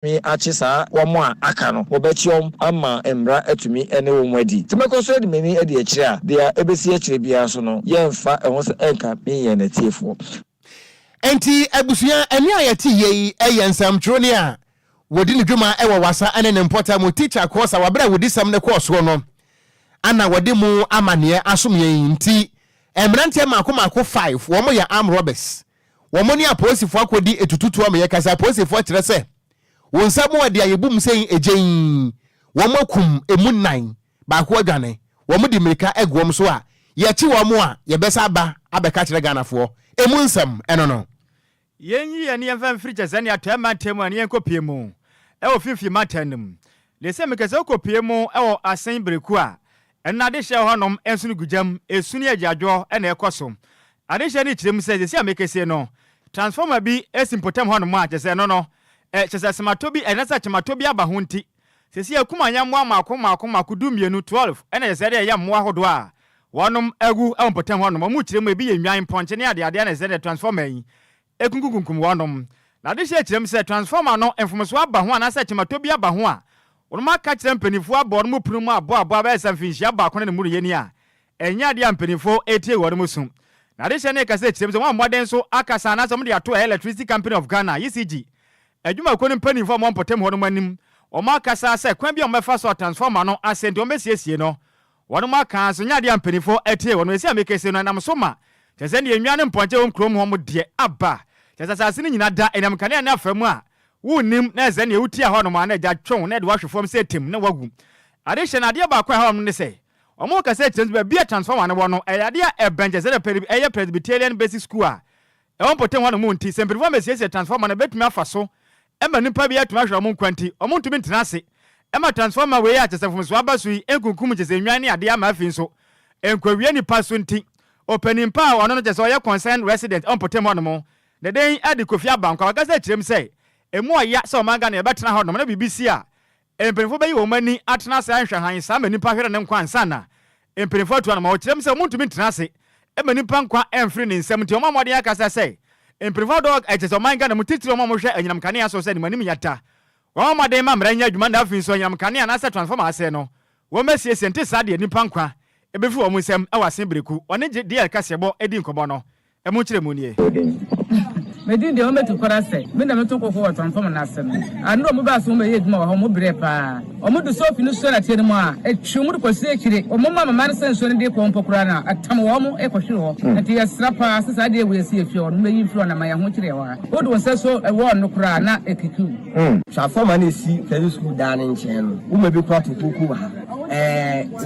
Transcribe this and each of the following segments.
me achisa wamo aka no wobetiom ama emra atumi ene wo mwadi timeko so de meni ade akire a de ebesi akire bia so no yemfa ehwo se enka me ye na tiefo enti abusua eni ayeti yei eyensam troni a wodi ne dwuma ewo wasa ene ne mpota mo teacher course wabra wodi sam ne course no ana wodi mu amane asomye nti emrante mako 5 wo mo ya arm robbers wo mo ni aposifo akodi etututu am ye kasa aposifo kire se wonsamu wadi ayebum sei ejein wo mo kum emu 9 ba ko adwane wo mo di mirika egwom so a ye chi wo mo a ye besa ba abeka kire ganafo emu nsam eno no yenyi ye ne yemfa mfiri chesane atema ntemu ane yenkopie mu ewo fifi matanum le se mekese okopie mu ewo asen breku a enna de hye honom ensunu gujam esunu agiadwo ena ekoso ade hye ne kirem se se amekese no transformer bi esimpotem honom a chese no chese semato bi enasa chemato bi aba ho nti sesi akumanya mo amako du mienu 12 ena yese de yam mo ahodo a wonom agu empotem honom mu kirem bi ye nwan ponche ne ade na yese de transformer yi ekunkunkum wonom na de hye kirem se transformer no enfomoso aba ho anasa chemato bi aba ho a onuma ka kirem penifo abo no mu punu mu abo ba esa finhia ba kono ne mu ye ni a enya de ampenifo etie wonom sum na de hye ne ka se kirem se mo moden so akasa na so mo de ato Electricity Company of Ghana ECG adwuma ko ne penifo mo mpotem honom anim o ma akasa se kwan bi o mefa so transformer no asenti o mesiesie no wonom aka so nya de ampenifo etie wonom esi amekese no nam so ma tese ne enwa ne mponche won krom ho mo de aba tese asase ne nyina da enam kane na afamu a wunim na eze ne wuti a honom ana ja twon na de wahwefom se tem na wagu ade hye na de ba kwa honom ne se omo ka se transfer bia transformer ne wono eyade a ebenje se de eye Presbyterian Basic School a ewon potem honom nti semperfo mesiesie transformer na betumi afa so ema nipa bia tuma hwe omo kwanti omo ntumi ntena se ema transformer we ya chesefom so abaso yi enkunkum chese nwan ne ade ama afin so enkwawie nipa so nti openimpa a wono no chese oye concerned resident on potem honom de den ade Kofi Abankwa wakasa kirem se emu oya se o manga na ebetena honom na BBC a empenfo bayi wo mani atena se anhwe han sa manipa hwere ne nkwa nsa na empenfo atu na ma o kirem se omuntu ntena se emanipa nkwa emfiri ne nsam nti o mamode akasa se empenfo dog ejese o manga na mutitiri o mamohwe anyinam kane aso se ne manim yata o mamode ma mranya adwuma na afin so anyinam kane na se transformer ase no wo mesie sente sade nipa nkwa ebefi wo musem awasen breku one DL kasebo edi nkobo no emu kire mu nie medin de o metu kwara se me na metu kokko wa transformer na se no anu mo ba so mo ye duma wa mo bre pa o mo du sofi no so na tie mu a etwumu ko se kire o mo mama man se so ne de ko mpokura na atam wo mo e ko hwere ho enti ya srapa se sa de we se efi o no me yi firo na ma ya ho kire wa o do se so e wo no kura na ekiku transformer na si kare school da na nchen no wo ma bi kwa to kuku ha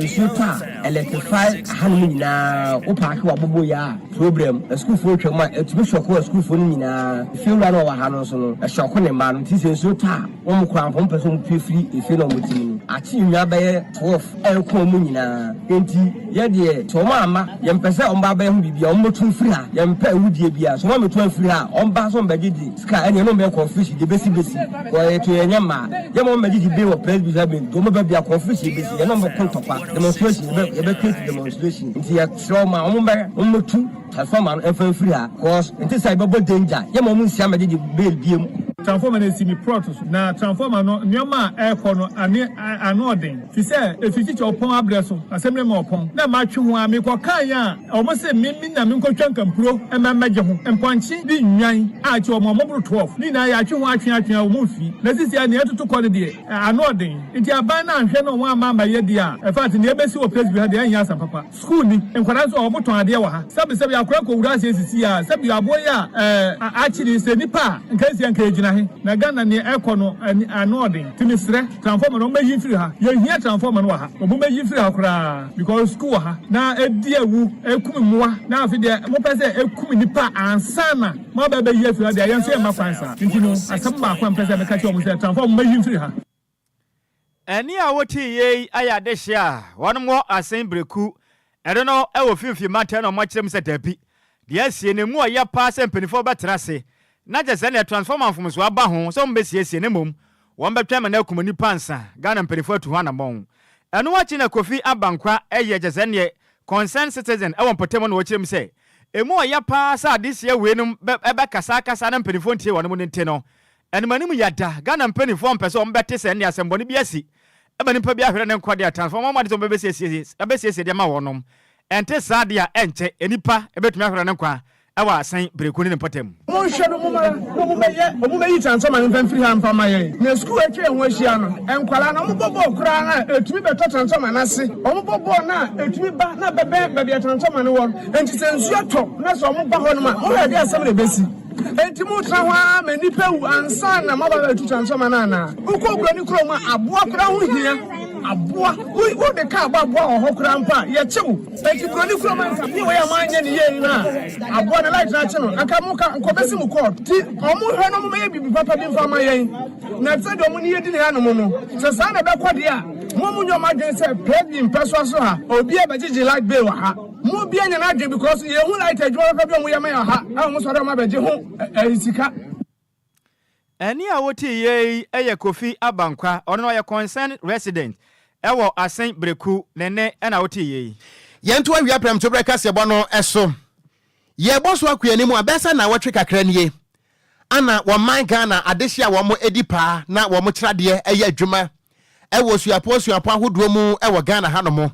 nsuta electrify hanu nyina o pa ka wa bobo ya problem school for twema etumi shoko school for nyina feel na wa ha no so no shoko ne ma no ti se nsuta wo mu kwa mpom person pefiri efi no mutimi ati nwa ba ye 12 enko mu nyina enti ye de to ma ama ye mpese on ba ba hu bibia on motu firi ha ye mpa ewudie bia so ma metu firi ha on ba so mbagidi ska ene no me confuse de besi ko ye to ye nyama ye mo mbagidi be wo Presbyterian do mo ba bia confuse besi ye no mo kontopa demonstration ye be create demonstration nti ya trauma on motu transformer and free her cause it is a bubble danger. Yamu Siama did bail beam. Transformer is semi protos. Now, transformer no Nyama air corner and ordering. She said, if you teach your pong abresso, assembly more pong. Now, my chuma make a kaya almost say Mimi Naminko Chunk and Pro and my major and Punchy, the nine at your mobile 12. Nina, I you watching at your movie. Let's see, I need to call it an ordering. It's a banner and Shannon one mamma yedia. In fact, in the embassy of place behind the young papa. Schooling and Quarazo or Moton idea. Some Krako Gracias here, some Yaboya actually say Nipa and Casey and Kajina, Nagana near Econo and Nording, Timisre, transformer no may free her. You hear transformer, but who may you free her because school her now a dear woo, a kumua, now for the Mopasa, a Kuminipa and Sana, my baby, yes, I am saying my friends. You know, I come back when President Kacho said, transform may you free her. Any awoti ye ayadesha, one more asen breku. I don't know, I will feel matter on much them set happy. Yes, in a more ya pass and penny for batrase. Not just any transformer from Swabahon, some base in a mum, one better and no community pansa, gun and penny for to one among. And watching a Kofi Abankwa, a year just any concerned citizen, I want Potemon watch him say. A more ya pass this year, Winum, Ebaka Saka, San and Penny for one moon in tenor. ene mani mu yada Ghana mpani fo mpese o mbete se ne asemboni bi asi eba nipa bi ahwere ne nkwade transform ma de so bebesiesie de ma wonom ente sadia enche enipa ebetumi ahwere ne nkwa ewa asan breku ne potem mo hwedo mo ma yi transform an fan free hand fa ma ye na school etwe ho ahia no enkwala na mo bobo kura na etumi beto transform na ase o mo bobo na etumi ba na bebe transform na wo enti sensu ato na so mo ba ho no ma mo hwede asem na besi enti mo tra ho ma nipa wu ansa na ma ba etu transform na na uko gura ni kuro ma aboa kura ho hia aboa wo de ka aboa ho kura mpa ye chewu enti gura ni kuro ma nka bi wo ya ma anya ni ye na aboa na light na che no aka mo ka nkobesi mu court ti o mo hwe no mo ye bibi papa bi mfa ma yen na tse do mo ni ye di ne anu mo no se sa na be kwade a mo mu nyo ma dwen se pedi mpeso so ha obi e begigi light bill ha mo bi anya na dwen because ye hu light adwo papa bi mo ye ma ya ha a mo so do ma beji hu sika eni a woti ye eye Kofi Abankwa ono no ye concerned resident ewo asen breku nene na woti ye yento awia prem to breakfast yebo no eso ye boso akua mu abesa na wotwe kakra nie ana wo man Ghana adehia wo mo edipa na wo mo kirade eye adwuma ewo suapo ahodo mu ewo Ghana hanomo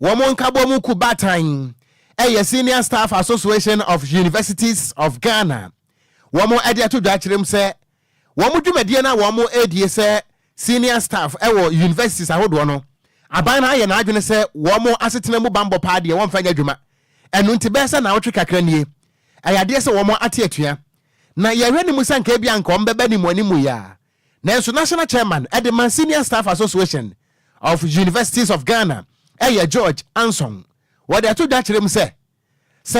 wo mo nkabo mu kubatan eye Senior Staff Association of Universities of Ghana wo mo ade ato dwakirem se wo mo dwumadie na wo mo edie se senior staff ewo universities ahodo no aban na aye na adwene se wo mo asetena mu bambo paade wo mfa nya dwuma enu nti besa na wotwe kakra nie ayade se wo mo ate atua na yehwe ni musa nka bia nka ombeba ni mu animu ya na enso national chairman Edema Senior Staff Association of Universities of Ghana George Anson wo de ato dwakirem se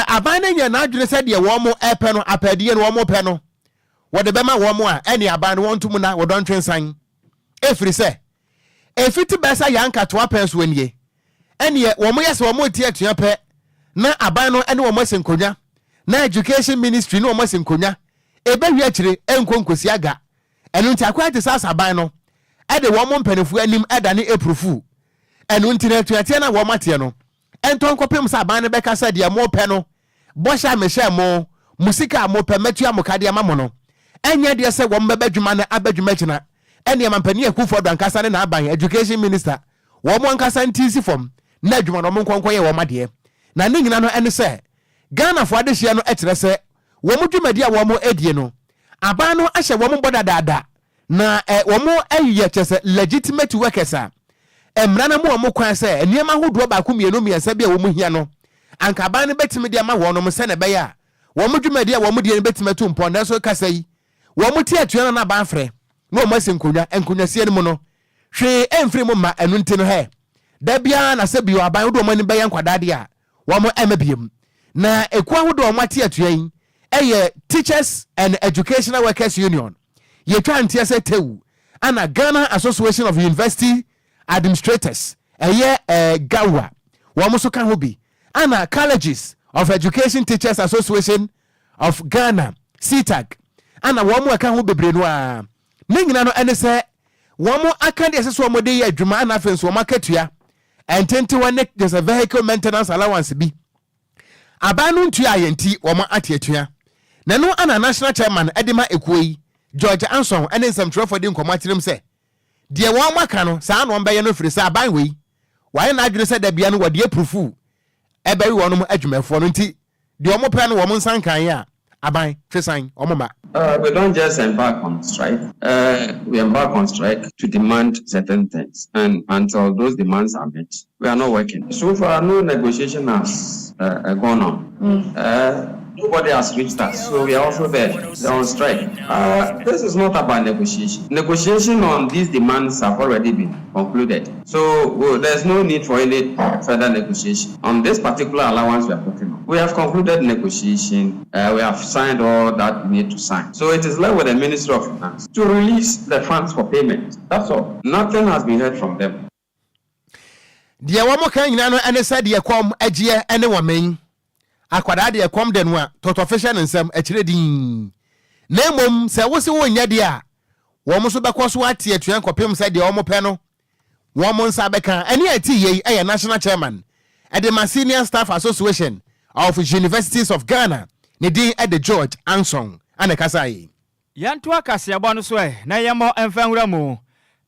aban na nya na adwene se de wo mo epe no apedie no wo mo pe no wo de bema wo mo a ene aban no wontum na wo don twensan efiri se efiti besa yanka to apens wenie ene wo mo yese wo mo tie atua pe na aban no ene wo mo senkonya na education ministry no wo mo senkonya ebe wi akire enkonkosi aga enu nti akwate sasa aban no ede wo mo mpenefu anim eda ne eprofu enu nti na tuatie na wo matie no enton kopem sa aban ne beka sa dia mo pe no bosha mehye mo musika mo pe metua mo kade ama no enya de se wo mbeba dwuma na abadwuma kina ene mampani akufo do ankasa ne na aban education minister wo mo ankasa ntisi fom na adwuma no mo nkonkoye wo made na ne nyina no ene se Ghana fo adehia no etere se wo mo dwumadi a wo mo edie no aban no ahye wo mo bodadada na wo mo ayiye chese legitimate workers a emra na mo kwan se eniema hodo ba ko mienu miensa bia wo mo hia no anka aban no betime dia ma wo no mo se ne be ya wo mo dwumadi a wo mo die no betime to mpon na so kasa yi wo mo tie atua na ban frɛ no mo enkonya sie no no hwe emfiri mo ma enu nti no he da bia na se bio aban do mo ni be ya nkwadade a wo mo emabiem na ekwa hodo mo tie atua yi Teachers and Educational Workers Union ye twa ntia se tewu ana Ghana Association of University Administrators gawa wo mo so kan hobi ana Colleges of Education Teachers Association of Ghana CTAG ana wo mo kan ho bebre no a ne nyina no ene se wo mo aka de se so mo de ye adwuma ana afenso mo akatua ententi one just a vehicle maintenance allowance bi abanu ntua ayenti wo mo atiatua na no ana national chairman Edema Ekuoyi George Anson ene nsamtrofo de nkomatirem se de wo maka no saa no mbe ye no firi se aban wei waye na adwene se da bia no wode aprufu ebe wi wonom adwumafo no nti de wo mo pe no wo mo nsankan ya aban fesan omoma. We don't just embark on strike. We embark on strike to demand certain things, and until those demands are met, we are not working. So far, no negotiation has gone on. Nobody has reached us, so we are also there. They're on strike. This is not about negotiation. Negotiation on these demands have already been concluded. So there's no need for any further negotiation. On this particular allowance we are talking about, we have concluded negotiation. We have signed all that we need to sign. So it is left with the Ministry of Finance to release the funds for payment. That's all. Nothing has been heard from them. Dear one more kind, and said, dear come a year and a woman. Akwada de kom de no a toto fashion nsem akire din nemom se wo se wo nya de a wo mo so bekoso atie atuen kopem se de wo mo pe no wo mo nsa beka ene ati ye national chairman Edema Senior Staff Association of Universities of Ghana ne din George Anson ane kasai Yantu Okasiabo no so na yemo emfanwura mu.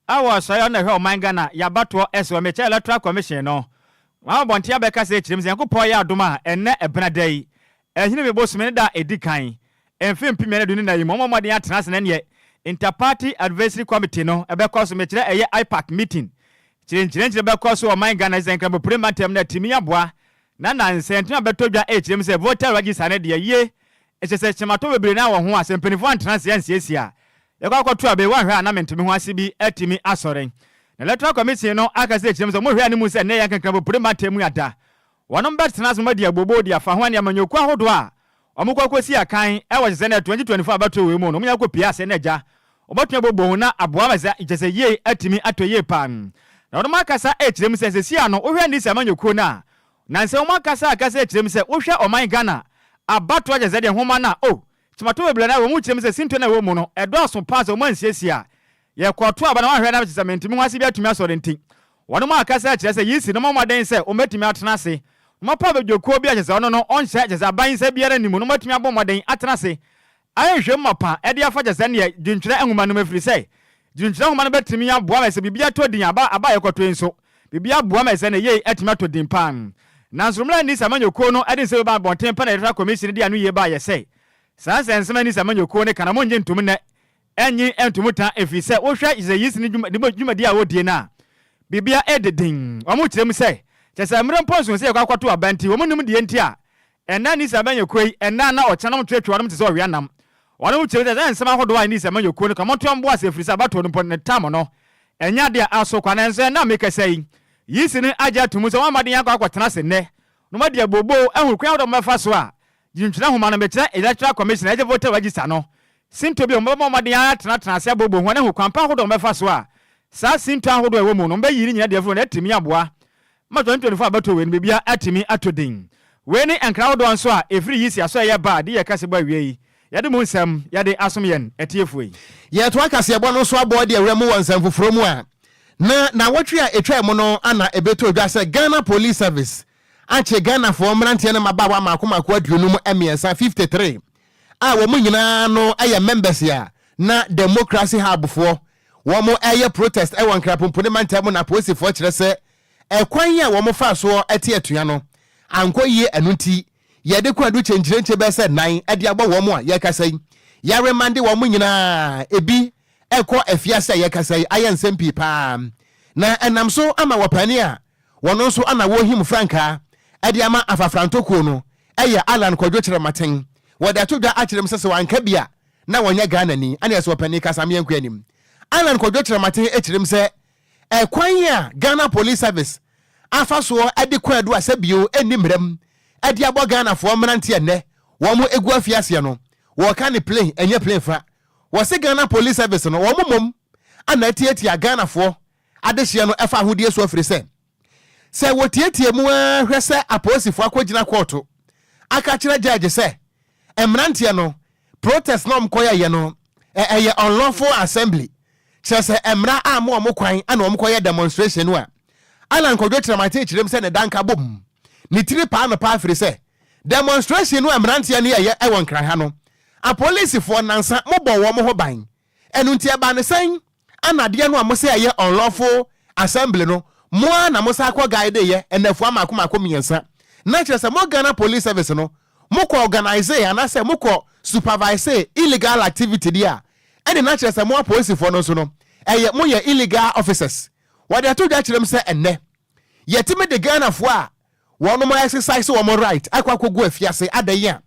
Awo so yo na hwe Ghana yabato eso meche electoral commission no. Wa bonte abeka se chirim se yankopɔ ya adoma enne ebenadai. Ehine me bosome da edikan. Emfim pimene duni na yimo momode atena se ne Interparty Advisory Committee no ebekɔ so mechere eye IPAC meeting. Chirenchire bekɔ so Ghana zenkrambo prematem na timi aboa. Na nsentuna betodwa chirim se voter register ne de ye. Ese chemato bebre na wo ho asempenifu antena se ansiesia. Yekwa kwato abe wa hwa na mentimi ho ase bi atimi asore. Na electoral committee no aka se chirim se mo hwa ni mu se ne yankankan prematem ada. Wonom betena so madi agbobo di afa ho ane amanyoku ahodo a omukwakosi akan e wo se na 2024 abato we mu no mo yakɔ pia se na ja. Obotua bobo na aboa maza ijese ye atimi atoye pan. Na wonom akasa chirim se sesia no wo hwa ni se amanyoku na. Nanse wonom akasa chirim se wo hwa Ghana abato ajeze de homa na timato bebre na wo mu chirim se sinto na wo mu no edoso pass o mansiesia ye kwoto aba na wahwe na chisamenti mu hase bi atumi asore nti wono ma akasa kire se yisi no maden se o matumi atena se mo pa bedwoko bi ajeze ono no onhye ajeze aban se biara nimu no matumi abo maden atena se ayehwe mapa e de afa ajeze ne dwintwere ahuma no mafiri se dwintwere ahuma no betumi aboa ma se bibia to din aba ye kwoto enso bibia aboa ma se ne ye atumi ato din pan Nansumla ni samanyoko no ade se ba bonten pa na electoral commission dia no ye ba ye say sanse nsema ni samanyoko ne kana monje ntum ne enyi entumuta efise wo hwa ize yisi ni dwuma dia wodie na bibia ededin omo kirem say chese mre mponso se yakwato abanti wo munum die nti a enna ni samanyoko yi enna na ochanam twetwa no mte se owianam wono kirem say nsema hodo wa ni samanyoko ne kamoto ambo ase efise abato no pon ne tam no enya dia aso kwana nse na make say yisi ni aja tumu se wamade yakwa akwatena se ne no made abobo ehuru kwa do mafa so a dwintwena homa no mekyere electoral commission eje voter register no sinto bi o made ya tena se abobo ho na hu kwampa hodo mafa so a sa sinto ahodo ewo mu no mbe yiri nya de fo na atimi aboa ma 2024 abato we ni bia atimi atodin we ni enkra hodo nso a every yisi aso ye ba de ye kase ba wie yi yade mu nsam yade asom yen etiefo yi ye to akase ebo no so abo de awra mu wansam foforo mu a na watwe a etwa mu no ana ebeto dwa se Ghana Police Service ache Ghana for mrantie na mabawa makomako aduonum emiensa 53 a wo mu nyina no aye members ya na democracy hub for wo mu aye protest e won krapompone mantem na police for kire se ekwan ya wo mu fa so ete atua no ankoyie anunti ye de kwadu chenchirenche be se nan e de agba wo mu a ye kasai ya remande wo mu nyina ebi eko afiase ye kasai aye nsempi pa na enam so ama wapani a wono so ana wo him franka ade ama afafrantoko no eye Alan Kwadwo kire maten wada to da akirem sese wanka bia na wonya Ghana ni ane so wapani kasam yanku anim Alan Kwadwo kire maten ekirem se ekwan ya Ghana Police Service afaso ade kwadu asabio enimrem ade abo Ghana fo mrante ne wo mo egu afiase no wo ka ne plane enye plane fra wo se Ghana Police Service no wo momom ana tietia Ghana fo adehye no efa hodie so afiri se wo tietie mu hwese aposifo akogina court aka kire judge se emrante no protest no mkoya ye no eye unlawful assembly se emra amo omkwan ana omkoya demonstration wa Alan Kwadwo Tramate kirem se ne danka bom ni tiri pa no pa afiri se demonstration no emrante ne ye e won kran ha no a police for nansa mobo wo mo ho ban enu ntia ba ne sen anade no amose ye unlawful assembly no mo na mo sa kwa guide ye enafu amakoma miensa na kire se mo Ghana Police Service no mo ko organize ya na se mo ko supervise illegal activity dia ene na kire se mo police for no so no eye mo ye illegal officers wade to da kire se enne yetime de Ghana fo a wono mo exercise wo mo right akwa kogu afiase adaye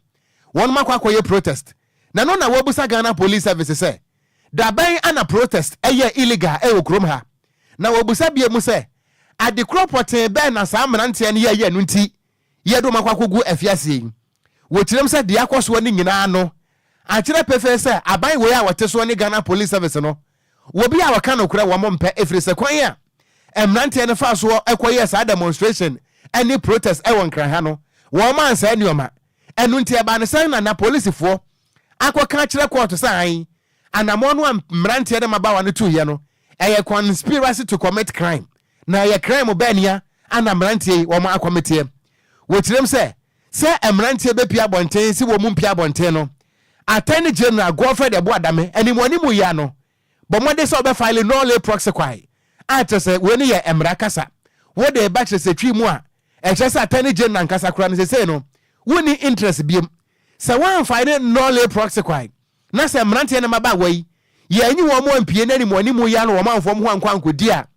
wono makwa ye protest na no na wobusa Ghana Police Service se da ban ana protest eye illegal e okrom ha na wobusa bie mu se ade cropote ben na sa mrante ne ye no nti ye do makwa kogu afiase wo kirem se de akoso ni nyina no a kire pefe se aban we a wote so ni Ghana Police Service no wo bi a waka no kura wo mo mpe efiri se kwan ya emrante ne fa so ekoye sa demonstration any protest e won kran ha no wo man sa nioma enu nti e ba ne san na police fo akoka kire court sai anamo no mrante ne mabawa ne tu ye no eye conspiracy to commit crime na ye crime benia ana mrante wo ma akomete wo kirem se emrante be pia bonten si wo mu pia bonten no Attorney General Godfrey Eboadame animu ya no but mo de so be file no lay proxy kwai ate se we ni ye emra kasa wo de ba kire se twi mu a e kire se Attorney General kasa kura no se no woni interest biem se wan file no lay proxy kwai na se mrante na maba wai ye anyi wo mo ampie na animu ya no wo manfo mo hankwa ankodi a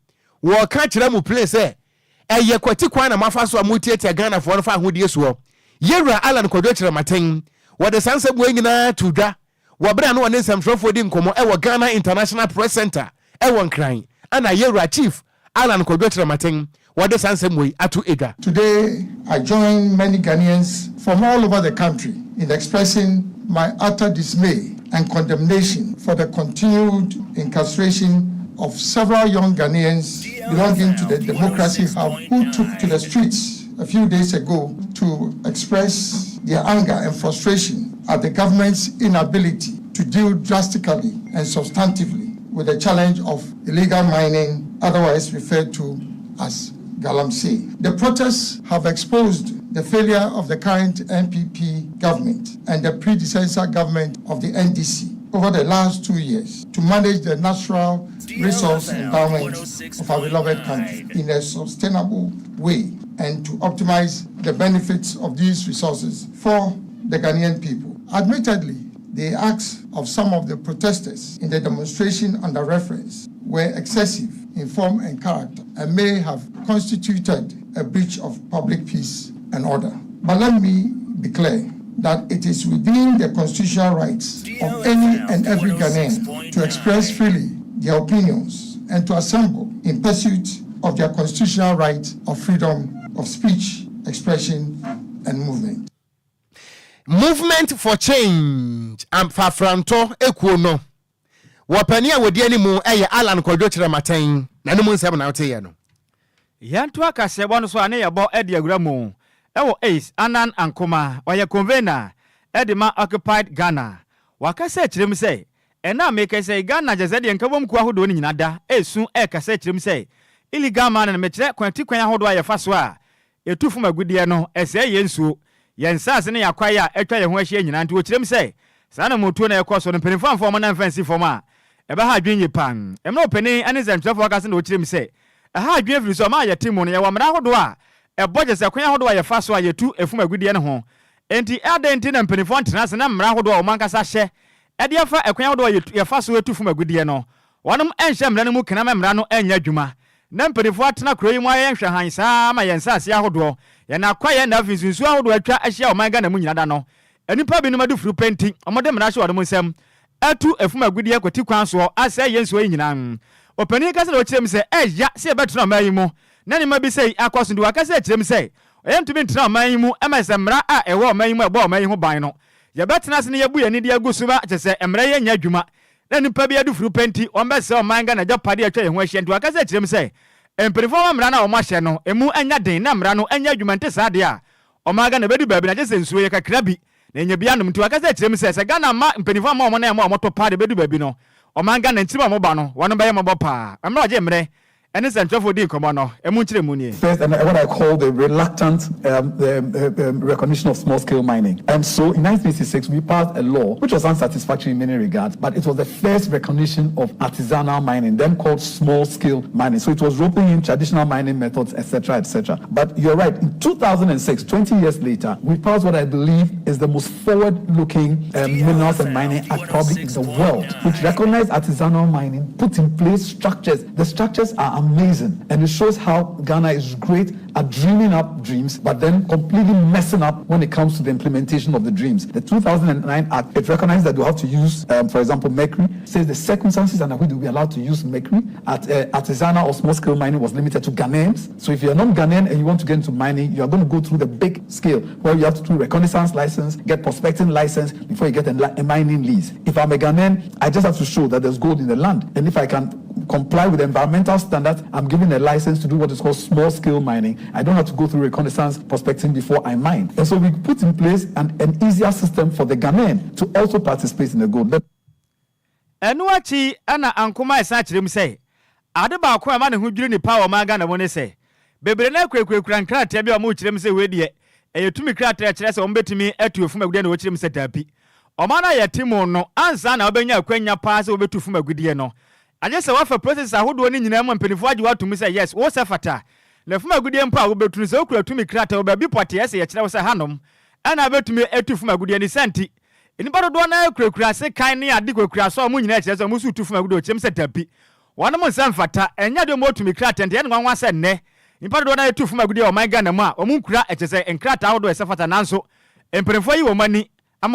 wo ka kire mu place eye kwati kwan na mafaso a mutietia Ghana for no fa hodie so Yewura Alan Kwadwo Kyerematen wode sanse bu nyina tudwa wobra no wone nsamfrofo di nkomo e wo Ghana International Press Center e wo nkran ana Yewura Chief Alan Kwadwo Kyerematen wode sanse mu atu edwa. Today I join many Ghanaians from all over the country in expressing my utter dismay and condemnation for the continued incarceration of several young Ghanaians belonging to the Democracy Hub who took to the streets a few days ago to express their anger and frustration at the government's inability to deal drastically and substantively with the challenge of illegal mining, otherwise referred to as galamsey. The protests have exposed the failure of the current NPP government and the predecessor government of the NDC over the last 2 years to manage the natural resource endowment of our beloved country in a sustainable way and to optimize the benefits of these resources for the Ghanaian people. Admittedly, the acts of some of the protesters in the demonstration under reference were excessive in form and character and may have constituted a breach of public peace and order. But let me be clear that it is within the constitutional rights of any and every Ghanaian to express freely their opinions and to assemble in pursuit of their constitutional right of freedom of speech, expression, and movement. Movement for change and Fafranto Ekuono. Wapania wodi animu eye Alan Kwadwo Kyerematen na no munsem na wote ye no. Yanto akase bo no so ane yebo ede aguramu. Ewo Ace Anan Ankoma oye convener edema occupied Ghana. Wakase kyerem say ena make say Ghana jazede nkabom ku ahodo ni nyina da esu kase kyerem say illegal man na mekire kwanti kwan ahodo ayefa so a etufu magudie no ese yensuo yensase ne yakwaye a etwa ye ho ahye nyina nti wo kyerem say saa na motuo na yekoso no penifamfo mo na mfansi fom a ebe ha adwenye pan emna openi ane zantwafo wakase na wo kyerem say ha adwen afiri so ma yetimo no ye wamra ahodo a eboje se kwan ahodo ayefa so a yetu efum agudie ne ho enti adenti na penifo ntenase na mra ahodo a o mankasa hye ede afa ekwan ahodo a yefa so etufum agudie no wonom enhye mra no mu kena mra no enya adwuma na penifo atena kroyi mu aye nhwe han saa ma yensase ahodo ye na kwaye na afisunsu ahodo atwa ahye o manga na mu nyina da no enipa bi no madufuru penti omode mra hye wode mu nsem atu efum agudie kwati kwan so asa yensu yi nyina opani kase na o kyerem se eya se ebetuna mayi mu na ni mabi sei akwaso ndi wakase kyerem se oyentumi ntena mayi mu emese mra a ewo mayi mu ebo mayi ho ban no ye betena se ne yebu ye ni de agusuba kyese emra ye nya adwuma na nipa bi adufuru penti ombese o manga na japade atwa ye ho ahye ndi wakase kyerem se emperifo mra na o mahye no emu anya den na mra no anya adwuma nte sa de a o manga na bedu baabi na kyese nsuo ye kakra bi na enya bianom nti wakase kyerem se Ghana ma emperifo ma o mo na mo motopade bedu baabi no o manga na ntima mo ba no wono be ye mo bopa emra je mre. And it's a for the commoner, first, and what I call the reluctant recognition of small-scale mining. And so, in 1966, we passed a law which was unsatisfactory in many regards, but it was the first recognition of artisanal mining, then called small-scale mining. So it was roping in traditional mining methods, etc., etc. But you're right. In 2006, 20 years later, we passed what I believe is the most forward-looking minerals and mining act probably in the world, which recognized artisanal mining, put in place structures. The structures are amazing, and it shows how Ghana is great at dreaming up dreams, but then completely messing up when it comes to the implementation of the dreams. The 2009 Act, it recognized that you have to use, for example, mercury. Says the circumstances under which you will be allowed to use mercury at artisanal or small-scale mining was limited to Ghanaians. So if you're not Ghanaian and you want to get into mining, you are going to go through the big scale where you have to do reconnaissance license, get prospecting license before you get a mining lease. If I'm a Ghanaian, I just have to show that there's gold in the land, and if I can comply with environmental standards, I'm given a license to do what is called small-scale mining. I don't have to go through reconnaissance prospecting before I mine. And so we put in place an easier system for the Ghanaian to also participate in the gold. Enuachi ana ankoma esa kyerem say ade ba ko ama ne ho dwiri ni power maga na woni say bebre na kwekura nkrata bia o mo kyerem say we de eyetumi krata kyerɛ sɛ o mbetumi atu efum agude na wo kyerem say tapi Omana ya timo no ansa na obenya akwanya pa se obetu fuma agudie no. Anye se wafa process ahodo ni nyina mu mpanifo age watumi se yes wo se fata. Na fuma agudie mpa obetu se okura tumi krata obabi pote ese ye kire wo se hanom. Ana betumi etu fuma agudie ni senti. Enipa dodo na akurakura se kan ne ade kwakura so mu nyina kire se mu su tu fuma agudie ochem se tapi. Wana mo nsam fata enya de mo otumi krata ente ye nwanwa se nne. Enipa dodo na etu fuma agudie o man Ghana mu a omu nkura eche se enkrata ahodo ese fata nanso empanifo yi wo mani. You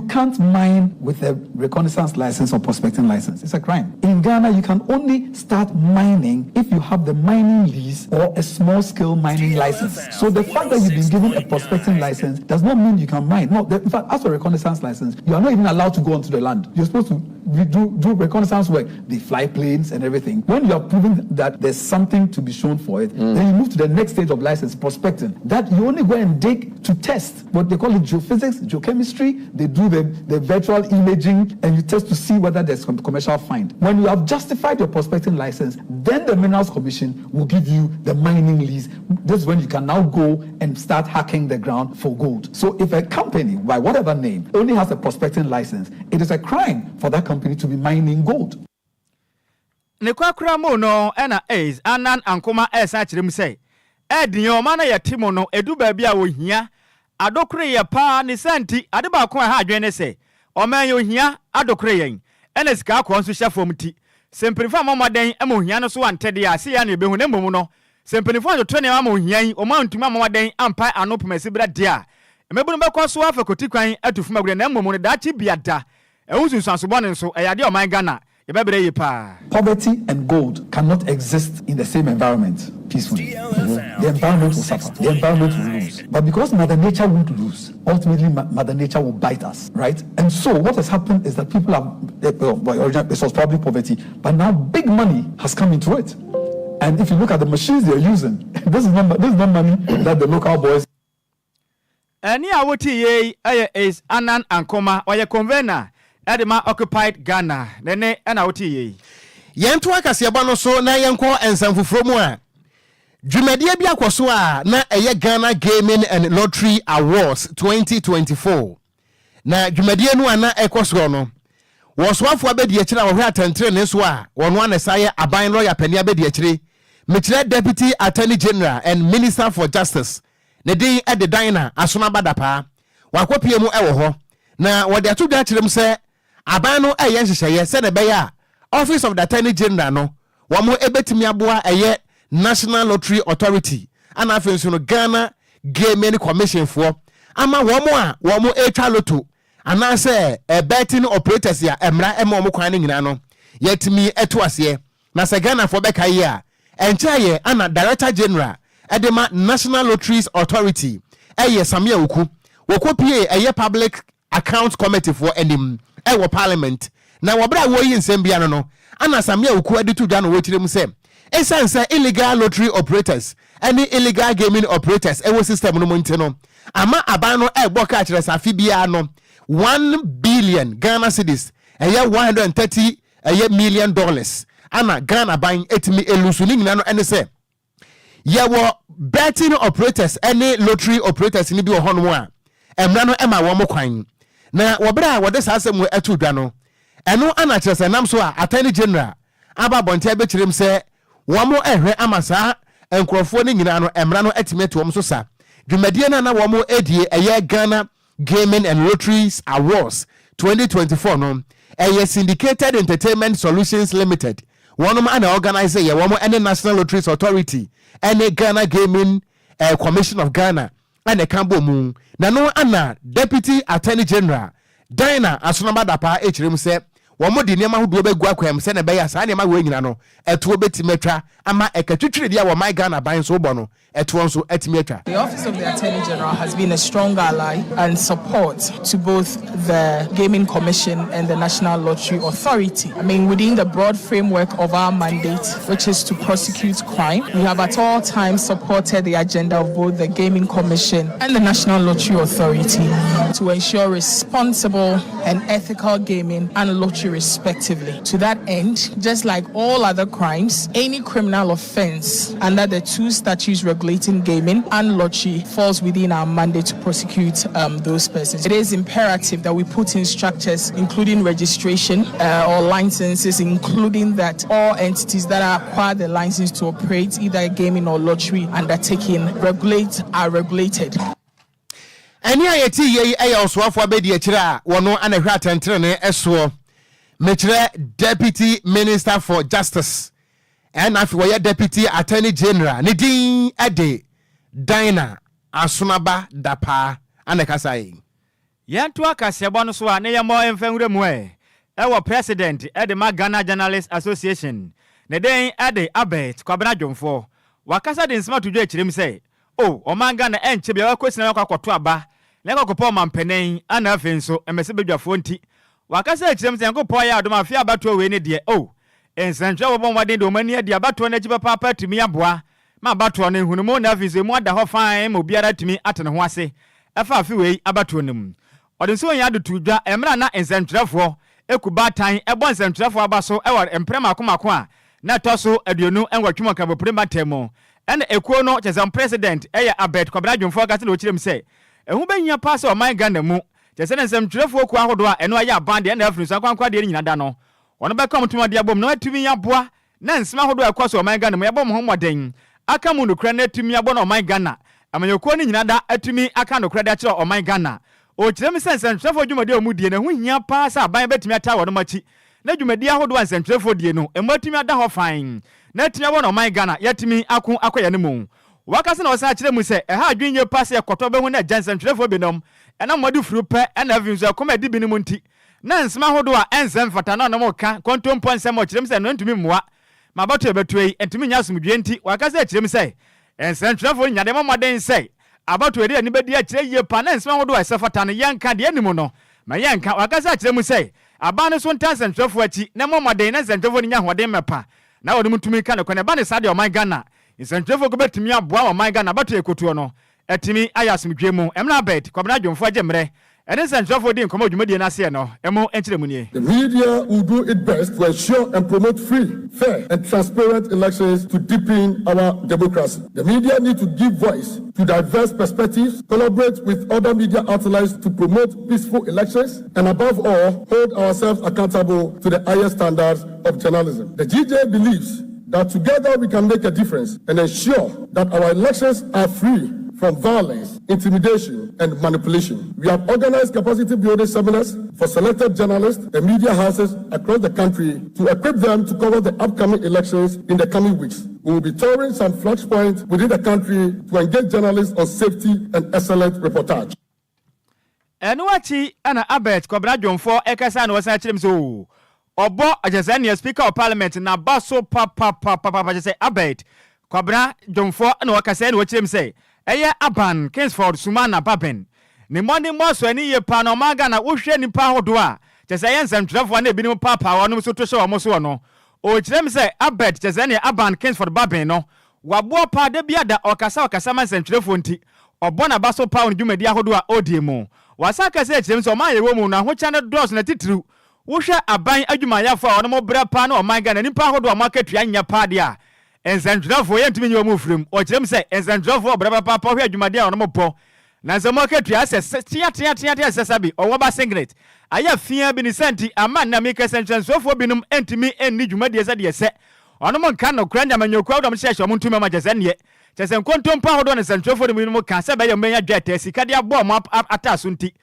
can't mine with a reconnaissance license or prospecting license. It's a crime. In Ghana, you can only start mining if you have the mining lease or a small-scale mining license. So the fact that you've been given a prospecting license does not mean you can mine. No, in fact, as for a reconnaissance license, you are not even allowed to go onto the land. You're supposed to do reconnaissance work. They fly planes and everything. When you are proving that there's something to be shown for it, then you move to the next stage of license, prospecting. That you only go and dig to test what they call it geophysics, geochemistry. They do the virtual imaging and you test to see whether there's some commercial find. When you have justified your prospecting license, then the Minerals Commission will give you the mining lease. This is when you can now go and start hacking the ground for gold. So if a company, by whatever name, only has a prospecting license, it is a crime for that company to be mining gold. Nekwakura mo no ena is anan ankoma esa chirem say edi omana ya timo no edu baabi a wo hia adokure ye pa ne santi ade ba ko ha adwene se oman yo hia adokure yen ena sika akọ nso hyafom ti sempenifa mamoden ema hia no so antede ya se ya na ebehu ne mom no sempenifa jo to ne ama hia yin oman ntuma mamoden ampa anopemasi bra de a emebu no bekọ so afa kotikwan atufuma gure na mom no dachi biada ehunsu sansobone nso eyade oman Ghana. Poverty and gold cannot exist in the same environment peacefully. The environment will suffer. The environment will lose. But because Mother Nature won't lose, ultimately Mother Nature will bite us, right? And so what has happened is that people have, originally it was probably poverty, but now big money has come into it. And if you look at the machines they're using, this is not money that the local boys. And yeah, what he is Anan Ankoma or your convener. Edema occupied Ghana. Nene ana oti Yentu akasiaba no so na yenko ensamfufro mu a. Dwumadie bi akoso a na eye Ghana Gaming and Lottery Awards 2024. Na dwumadie no ana ekoso no. Woswafo abedi akira wo hwe atantre ne so a wono anesaye aban lawyer pani abedi akire. Mikire Deputy Attorney General and Minister for Justice. Ne din ede dan na asona badapa. Wakopie mu ewo ho. Na wode atodu akirem se abano eye nhyehyeye se ne beya Office of the Attorney General no wamo ebetimi aboa eye National Lottery Authority ana afenso no Ghana Gaming Commission for ama wamo etwa lotto ana se betting operators ya emra omo kwan nyina no yetimi eto ase na se Ghana for beka ye a enchaye ana Director General edema National Lotteries Authority eye Samia Okopie eye Public Account Committee for enim ewo Parliament na wabra wo yi nsem bia no ana Samia Oku aditu dwa no wetire mu se esanse illegal lottery operators any illegal gaming operators ewo system no monte no ama aban no egbo ka kire safi bia no 1 billion Ghana cedis eye 130 million dollars ana Ghana ban etimi elusu ni nyina no ene se yewo betting operators any lottery operators ni bi wo hono a emra no ema wo mo kwan na wobra wode sasem etu dwa no eno ana kire nam so a Attorney General aba bonte abekirem se wo mo ehwe amasa enkrofo ni nyina no emra no etime to wo so sa dwumadie na wo mo edie eye Ghana Gaming and Lotteries Awards 2024 no eye Syndicated Entertainment Solutions Limited one man organize ye wo mo any National Lotteries Authority any Ghana Gaming Commission of Ghana and Kambo mu na no ana Deputy Attorney General Dina asonaba dapa echirem se wo mo di niam ahodo be gua kwam se na be ya sa niam awo nyina no eto betimetwa ama ekatwitwire dia wo my Ghana ban so bo no eto nso etimetwa. The Office of the Attorney General has been a strong ally and support to both the Gaming Commission and the National Lottery Authority. I mean, within the broad framework of our mandate, which is to prosecute crime, we have at all times supported the agenda of both the Gaming Commission and the National Lottery Authority to ensure responsible and ethical gaming and lottery respectively. To that end, just like all other crimes, any criminal offense under the two statutes regulating regulating gaming and lottery falls within our mandate to prosecute those persons. It is imperative that we put in structures, including registration or licenses, including that all entities that are acquired the license to operate either gaming or lottery undertaking are regulated. Any ayeti ye oswafo abedi akira wono anahwa tentrene eso mekire Deputy Minister for Justice and afi Deputy Attorney General ne din ade Dina Asonaba Dapa anekasai yanto akasebo no so a ne yemo emfanwure mu ewo president ede Ghana Journalists Association ne den ade Abet Kwabena Dwomfo wakasa de nsema tudwa akirem sei omanga na enche bia wakosina yakwakoto aba na yakwakopo mampenen ana afenso emese bedwafo nti wakasa akirem sei yankopɔ ya adom afia abato we ne de ensantwa wobɔ mwaden de omani ade abato na giba papa tumi aboa ma abato ne hunumu na afenso mu ada ho fan ma obiara tumi atene ho ase efa afi we abato nem ɔde nso nya adoto dwa emra na ensantwafo ekubatan ebo ensantwafo abaso ewa emprema akomako a na toso aduonu enwatwum kan boprema temo ene ekuo no chesam president eya Abet Kwabena Dwomfo ka se no kirem se ehu benya pass o man Ghana mu chese ne nsantwafo ku ahodo a eno aya band ene afiri so kwankwa de nyina da no ono be kom tuma de abom no atumi yaboa na nsema ahodo akwaso o man Ghana mu yabom ho moden aka mu no kra na atumi yabo na o man Ghana amanyekuo ni nyina da atumi aka no kra da kire o man Ghana o kirem se nsantwafo dwumade o mu die ne hu hia pass aban betumi ata wo no machi na dwumadi ahodo a nsantwafo die no ematumi ada ho fan na tumi abo na o man Ghana yatumi akoya ne mu wakase na osa kire mu se ha adwenye pass ekoto be hu na nsantwafo benom ena mode furu pe ena avinso akoma di binim nti na nsema ahodo a ensem fata na no ka kontompo nsem o kirem se no ntumi mmoa mabato ebetoi entumi nya asomdwe nti wakase kirem se nsantwafo nyade momoden se abato eri ani bedi akire ye pa na nsema ahodo a sefata no yanka de animu no ma yanka wakase kirem se abane so ntansa nsantwafo achi na momoden na nsantwafo nya hoden mepa na wode mutumi ka ne kone ba ne sade o man Ghana nsantwafo go betumi aboa o man Ghana bato ekotuo no etimi ayasomdwe mu emna Abet Kwabena Dwomfo agemre ene nsantwafo din komo dwumadie na se no emo enchiremu nie. The media will do its best to ensure and promote free, fair and transparent elections to deepen our democracy. The media need to give voice to diverse perspectives, collaborate with other media outlets to promote peaceful elections, and above all, hold ourselves accountable to the highest standards of journalism. The GJ believes that together we can make a difference and ensure that our elections are free from violence, intimidation, and manipulation. We have organized capacity building seminars for selected journalists and media houses across the country to equip them to cover the upcoming elections in the coming weeks. We will be touring some flashpoints within the country to engage journalists on safety and excellent reportage. Enuachi ana Abet Kwabena Dwomfo ekasa na wasa chirem so obo ajazania speaker of parliament na baso papa jese Abet Kwabena Dwomfo na wakasa na wachirem say eye aban Kingsford Sumana Baben ne money moso ani ye pa na omaga na wohwe nipa hodo a jese ye nsantwafo na ebinim papa wono so to hwe wo so no o kirem say Abet jese ne aban Kingsford Baben no wabo pa de biada okasa man nsantwafo nti obo na baso pa on dwumadi ahodo a odiemu wasaka say kirem say o man ye wo mu na ho cha ne dos na titru wohwe aban adwumayafo a wono mo bra pa na o man ga na nipa ahodo a makatua nya pa de a ensantwafo ye ntimi nyo mu firim o kirem say ensantwafo bra papa hwe adwumade a wono mo po na nzemo akatua se tia sabi o woba singlet aya fia bi ni senti ama na meka ensantwafo binum entimi enni dwumade se de se wono mo nka no kura nyamanyokwa wodom hyehye mo ntumi ma jese ne chese nkontompa hodo ne ensantwafo de binum ka se be ye menya dwete sika de abo mo ataso nti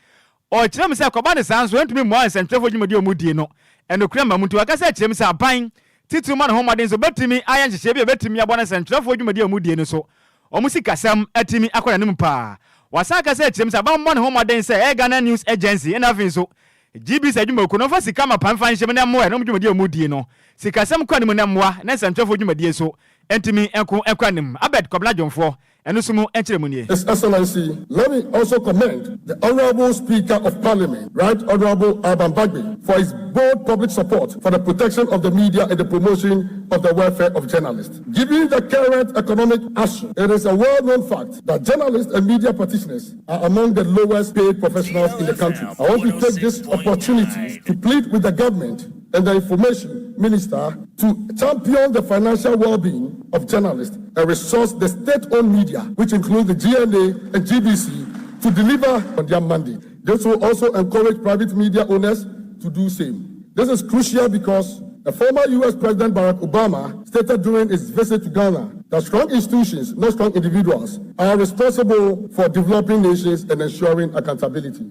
o kirem say koba ne sanso entimi mo ensantwafo dwumade o mudie no enokura ma muntu akasa kirem say aban titu man ho maden so betimi ayan hyehye bi betimi abona ensantwafo dwumade o mudie no so o musikasam atimi akora nim pa wasaka say kirem say aban man ho maden say Ghana News Agency ena fin so GB say dwuma ko no fa sika ma panfan hyem na mo e no dwumade o mudie no sikasam kwa nim na moa na ensantwafo dwumade so entimi enko ekwanim Abet Kwabena Dwomfo enusumu enchiremu nie. His Excellency, let me also commend the Honorable Speaker of Parliament, Right Honorable Alban Bagbe, for his bold public support for the protection of the media and the promotion of the welfare of journalists. Given the current economic action, it is a well-known fact that journalists and media practitioners are among the lowest paid professionals in the country. I want to take this opportunity to plead with the government and the Information Minister to champion the financial well-being of journalists and resource the state-owned media, which includes the GNA and GBC, to deliver on their mandate. This will also encourage private media owners to do same. This is crucial because the former U.S. President Barack Obama stated during his visit to Ghana that strong institutions, not strong individuals, are responsible for developing nations and ensuring accountability.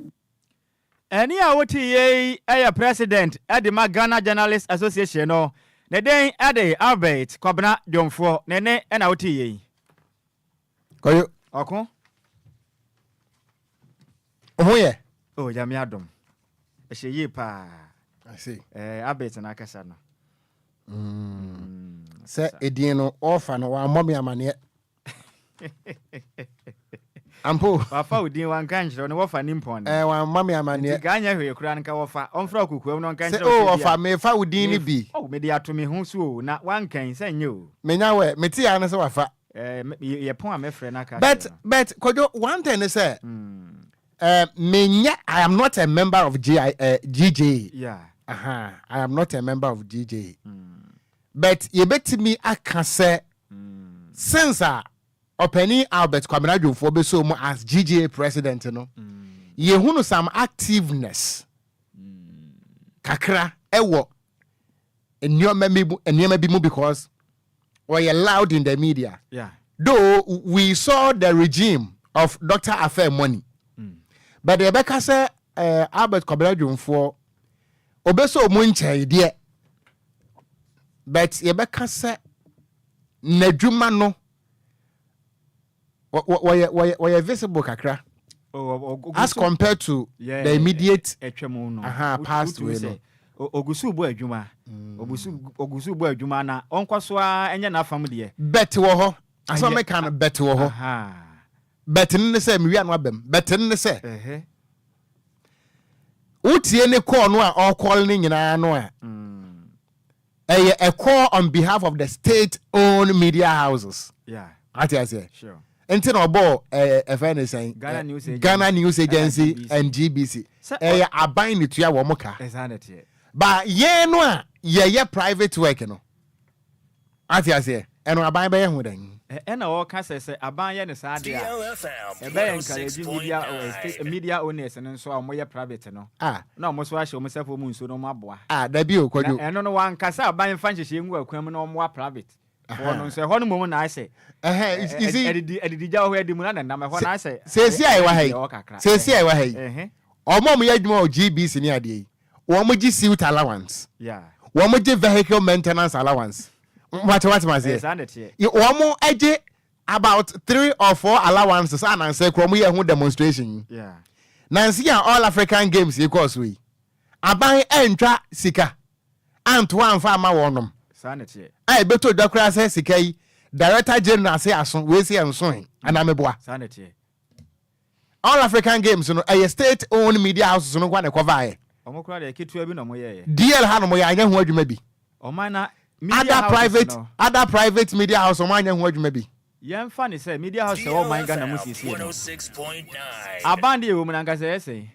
Any awoti a president at the Ghana Journalists Association no the day at the Albert Kwabena Jomfo nene and awoti Koyo Okon Ohoye oh Yami Adom Ehye pa I see Albert na akasa no se edin no offer no wa mommy amane Ampo wafa udin wan kanjiro no wofa nimpon wa mommy amane ganya hwe kura nka wofa onfra kukuam no kanjiro se offer me fa udin ni bi me de ato me ho so na wan kan se nyo menya we meti ya no se wafa ye pon a me frɛ na ka but Kojo one thing is say menya I am not a member of GJ yeah I am not a member of GJ but ye betimi aka say since Openi Albert Kwabena Jomfo be so as GJ president no ye hunu some activeness kakra ewo eniyoma bi mu because we are loud in the media yeah though we saw the regime of Dr. Affair money but the beka say Albert Kwabena Jomfo obeso mu nche de but ye beka say nadwuma no were visible kakra as compared to the immediate past way no ogusu bo adwuma ogusu bo adwuma na onkwaso a enye na afam de bet wo ho aso me kan bet wo ho bet ne se me wi anu abem bet ne se utie ne call no a all call ne nyina no a a call on behalf of the state owned media houses yeah I say sure Enti no bo FN saying Ghana News Agency and GBC aban ni tua wo moka exactly ba ye no a ye private work no ati say eno aban be ye hu dan na wo ka say aban ye ne sa de a be encourage media owners no so mo ye private no na mo so ahye mo sefo mu nso no mo aboa da bi o Kwadwo eno no wan ka say aban fa nhyehyɛ ngu akwam no mo private One say one moment I say is it edidi jaw he dimu na na me ho na say say ai wa hai say ai wa hai omo ya adwuma o GBC ni ade yi wo mo gi suit allowance yeah wo mo gi vehicle maintenance allowance what ma say wo mo age about 3 or 4 allowances and say kro mo ye ho demonstration yeah nansi all African games e course we aban entwa sika anto anfa ma wonom sanity I beto dakra say sikai director general say aso we say enso ana meboa sanity all African games no a state owned media houses no kwa na cover e omokura de ketua bi no mo ye DL ha no mo ya anya ho adwuma bi omana media other private media house o anya ho adwuma bi yem fa ni say media house o man Ghana mo sisi 106.9 abande e wo mo na ngasa ese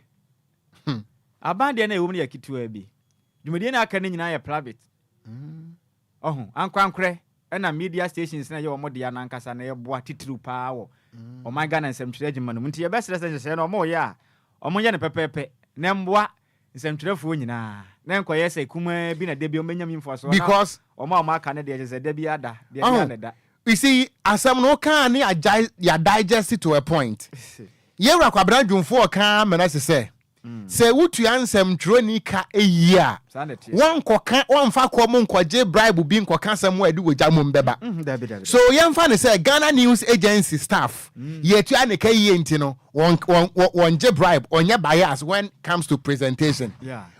abande na e wo mo ya ketua bi dwumadi na aka ni nyina ya private ankwankre na media stations na ye wo de anankasa na ye boa titiru pa wo o man Ghana nsemtwere agima no nti ye best se na o ye a o ye ne pepepe na mboa nsemtwerefo nyina na enkoye se kuma bi na de bi o menyam info because o ma aka ne de se de bi ada de bi aneda you see asam no kan ni ya digest to a point ye wura Kwabena Jomfo kan menase se se wutu ansem troni ka eyia won koka won fa ko mo nkoje bribe bi nkoka sam wa edi woja mo mbeba so yem fa ne say Ghana News Agency staff yetu ane ka yie nti no won je bribe onye bias when comes to presentation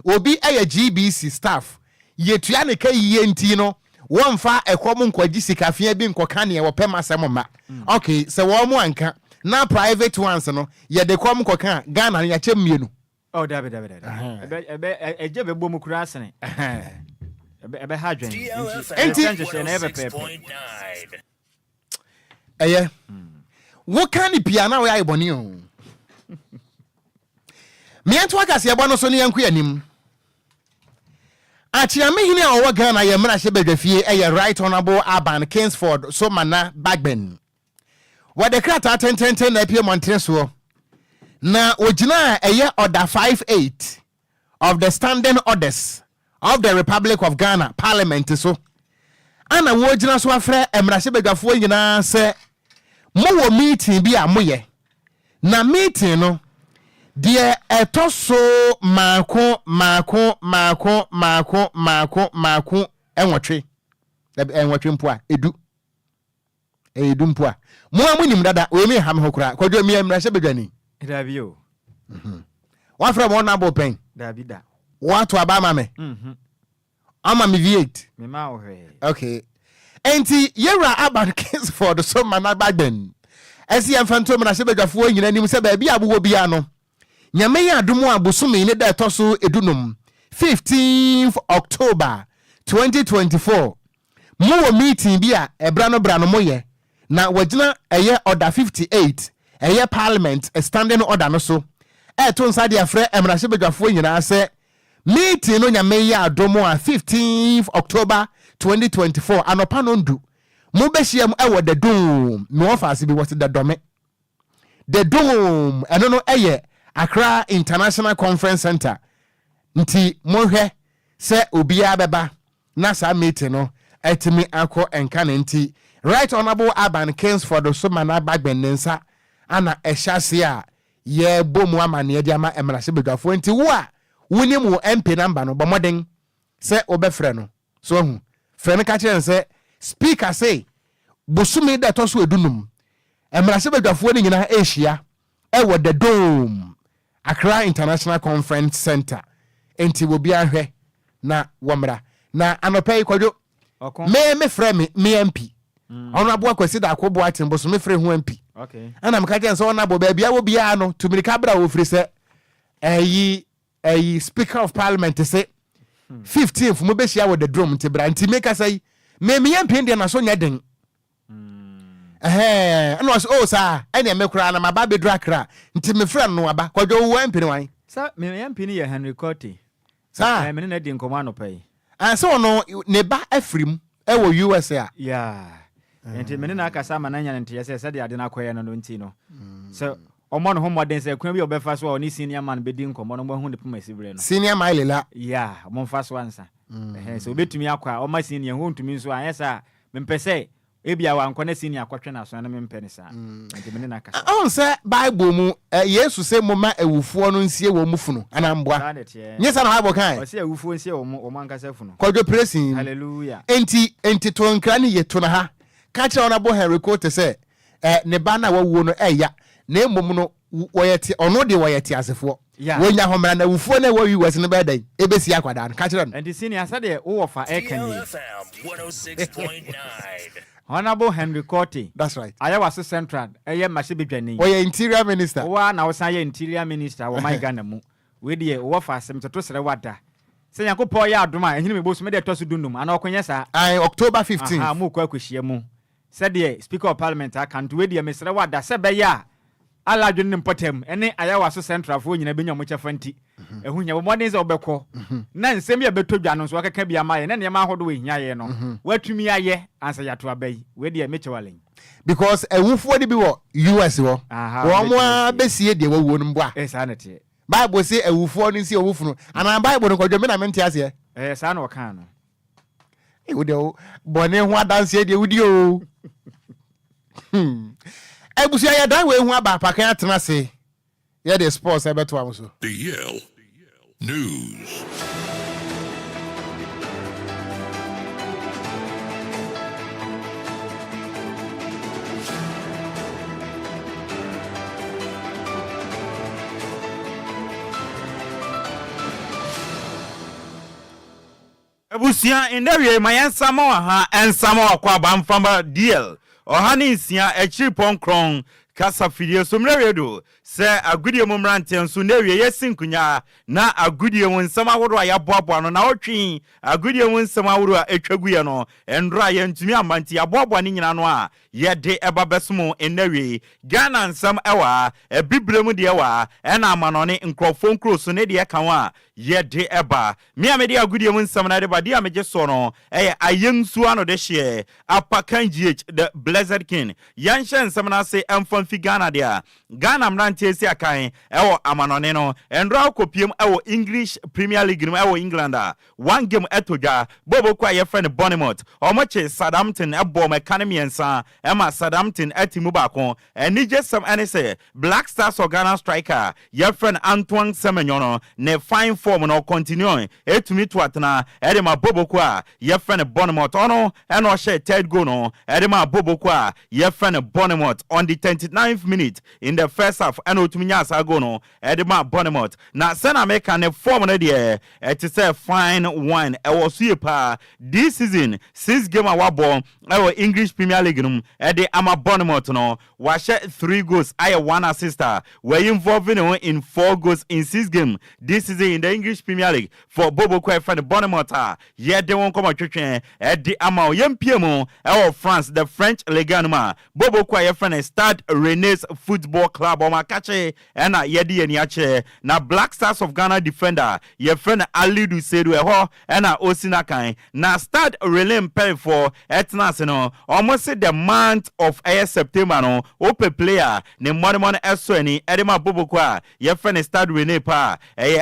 obi aya GBC staff yetu ane ka yie nti no won fa ekomo nkoji sikafia bi nkoka ne wo pema sam ma okay se wo mo anka na private ones no ye de kom nkoka Ghana ya chemienu oh dabe eje be bomu kura asene ebe ha dwen enti na ebe pepe eye wo kan ni pia na we ayi boni o me anto aka se ebo no so ne yanku anim Achiamehini a owo Ghana ye mra shebedwafie eye Right Honorable Aban Kingsford so mana Bagben. What the krata 10 na pie Montreso. Na ogina eye order 58 of the standing orders of the Republic of Ghana Parliament so. Ana wo ogina so afre emra shebedwafo nyina se mo wo meeting bi a moye. Na meeting no deɛ ɛtɔ so maako enwotwe mpo a edu mpo a mo amunim dada we me ham hokura Kwadwo mi amra hye bedwani dabi o wa fra mo na bo pen dabi da wa to aba ma me ama me V8 me ma wo hwe okay enti yera Aban Kingsford so mana Bagben esi amfanto mra hye bedwafo nyina nim se ba bia bo bia no nyame ya adumu abosumi ne da toso edunum 15th October 2024 mo wo meeting bi a ebra no moye na wagina eye order 58 eye parliament a standing order no so to nsa de afre emrahye bedwafo nyina se meeting no nyame ya adumu a 15th October 2024 anopa no ndu mo behiem ewo the dome no offers bi what the dome eno no eye Accra International Conference Center nti mohwe se obia beba na sa meeting no etimi akọ enka nti Right Honorable Aban Kingsford so mana Bagben nensa ana ehyase a ye bomu amane de ama emrahye bedwafo nti wo a woni mu MP number no bomoden se obefre no so hu fre no ka kire se speaker say bosumi da to so edunum emrahye bedwafo ni nyina ehia ewo the dome Accra International Conference Center enti wo bia hwe na womra na anopai Kwadwo me frɛ me MP ono abo akwasi da akobo atembo so me frɛ hu MP okay ana mka je so ona bo ba bia wo bia no tumirika bra wo firi se Speaker of Parliament say 15th mo be hia wo the drum nti bra nti make say me MP ndi na so nya den no so sa ene me kura na maba be drakra nti me frɛ no aba Kwadwo wo MP ni wan sa me MP ni ye Henry Cote sa me na di nkomo anopai so no ne ba afrim wo USA yeah enti me na aka sa mananya nti ye se de ade na akoye no nti no so omo no homoden se kwa bi obefa so oni senior man be di nkomo no hu ne puma sibre no senior man lela yeah mo mfa so ansa so obetumi akwa o ma senior hu ntumi so anyesa me mpese ebia wa nkɔ na senior akɔtwe na so na me mpɛ ne sa enti me na aka on se Bible mu Yesu se mo ma awufo no nsie wo mu funu anamboa nyesa na Bible kan o se awufo nsie wo mankasa funu Kwadwo praising hallelujah enti to nkra ne yeto na ha ka kire ona bo Henry Cote se ne ba na wawo no eya na emom no woyete ono de woyete asefo wonya homra na awufo na wo US ne ba dai ebesi akwada no ka kire no enti senior asa de wo fa DLFM 106.9 Honorable Henry Cote. That's right. Ayawaso Central. Eye mahye bedwani. Oye interior minister. Wa na wo san ye interior minister wo my Ghana mu. We de wo fa asem toto sere wada. Se Yankopɔ ya adoma ehini me bosu me de toso dunum ana okonye sa. October 15th. Aha mu kwa akohia mu. Se de Speaker of Parliament account we de me sere wada se be ya. Ala dwene mpotem ene Ayawaso Central fo nyina benya mo kyefa nti. Ehu nya wo modern se obekɔ. Na nsem ya betodwa no so akeka bia ma ye na nneema ahodo we hia ye no. Watumi aye ansa yato abai. We de mechewalen. Because ewufo de bi wo US wo. Wo mo abesie de wo no mbo a. Sa na tie. Bible say ewufo no nsi ewufu no. Ana Bible no Kwadwo me na mente ase e. Sa na wo kan no. Wo de bone ho adanse de wudi o. Ebusia ya dan we hu aba pakan atena se. Ye the sports ebeto am so. DL News. Ebusia indewe mayansama ha ensama kwa bamfamba DL ohani nsia echiri ponkron kasa fidie somredo se agudie mu mrante nso na wie yesinkunya na agudie mu nsɛm ahoro a yaboaboa no na otwi agudie mu nsɛm ahoro a etwaguye no endro a yentumi amanti yaboaboa ne nyina no a yɛde ɛba bɛsomo ennawie Ghana nsɛm ɛwa ebibrem de ɛwa ɛna amanone nkrofo nkroso ne de ɛka wa yɛde ɛba me amede agudie mu nsɛm na de ba de amegye so no ɛyɛ ayensu ano de hye apakan GH the Blessed King yanhye nsɛm na se ɛmfam fi Ghana de a Ghana mrante si akan ɛwɔ amanone no endro akopiem ɛwɔ English Premier League no ɛwɔ England a one game ɛtodwa bobo kwa yɛ friend Bournemouth ɔmoche Southampton ɛbɔ mekane miensa Emma Southampton etimu baako enije sem ene se Black Stars of Ghana striker your friend Antoine Semenyo ne fine form no continue etumi to atena edema boboko a your friend Bournemouth ono eno share third goal no edema boboko a your friend Bournemouth on the 29th minute in the first half eno tumi nya asago no edema Bournemouth na sena America ne form no de it is a fine one e was you pa this season 6 game awabo e English Premier League no Ede ama Bournemouth no washe 3 goals I 1 assist were involving in 4 goals in 6 games this season in the English Premier League for Bobo Kwa friend Bournemouth ye de won come twetwe ede ama yempiemu France the French Ligue 1 Bobo Kwa ye friend Stade Rennais Football Club o makache na ye de ani ache na Black Stars of Ghana defender ye friend Alidu Sedu eho na Osinakan na Stade Rennais pay for etnas no almost the month of September no ope player ne money eso ani edema boboko a ye friend Stade Rennais pa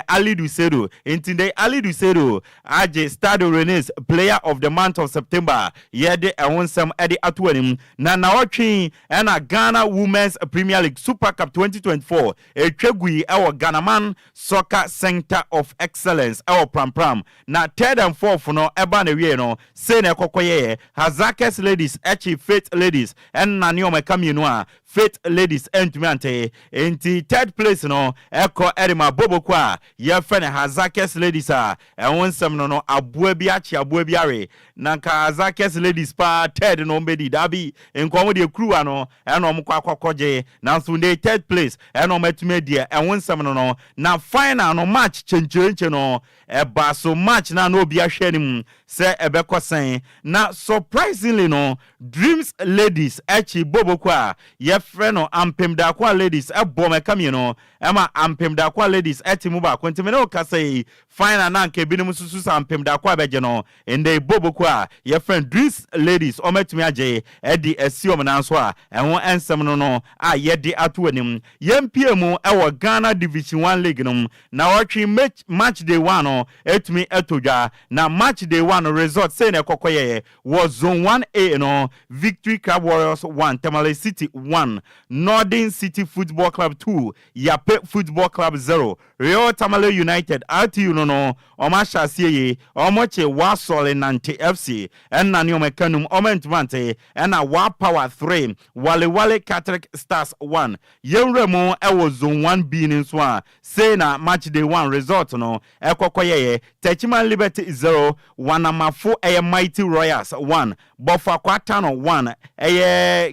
Ali Dusedo intinde Ali Dusedo aje Stade Rennais player of the month of September ye de ehonsem ede atoanim na otwi na Ghana Women's Premier League Super Cup 2024 etwagui ewo Ghanaman Soccer Center of Excellence ewo Pram na third and fourth no eba na wie no say na ekokoye Hazakes ladies echi Faith ladies and nani omekamienu a Faith ladies entumi enti third place no eko edema boboko a ye friend Hazakes ladies a ehonsem no aboa bi achi aboa bi are na ka Hazakes ladies pa third no mbedi dabi enkomo de kruwa no eno omkwa akokogye na so dey third place eno metumi de ehonsem no na final no match chenche no eba so match na no obi ahwe nim se ebekosen na surprisingly no Dreams ladies echi boboko a ye friend no ampemda kwa ladies ebo mekam no ema ampemda kwa ladies etimu ba kwentime no kasai final na nke binum susu ampemda kwa beje no ende boboko a ye friend Dreams ladies ometumi age edi esiom na nso a ehon ensem no a ye de atoanim yempiemu ewo Ghana Division 1 League no na watchi match day 1 no etumi etodwa na match day 1 result say na kokoye was zone 1A no Victory Club Warriors 1 Tamale City 1 Northern City Football Club 2 Yape Football Club 0 Real Tamale United RTU no omasha sieye omoche Wasole Nante FC enna ni omekanum omentmante enna Wa Power 3 Wale Catholic Stars 1 Yenremo ewo zone 1B ni so a say na match day 1 result no ekokoye Techiman Liberty 0 Wanamafo Mighty Royals 1 Bofa Kwatano 1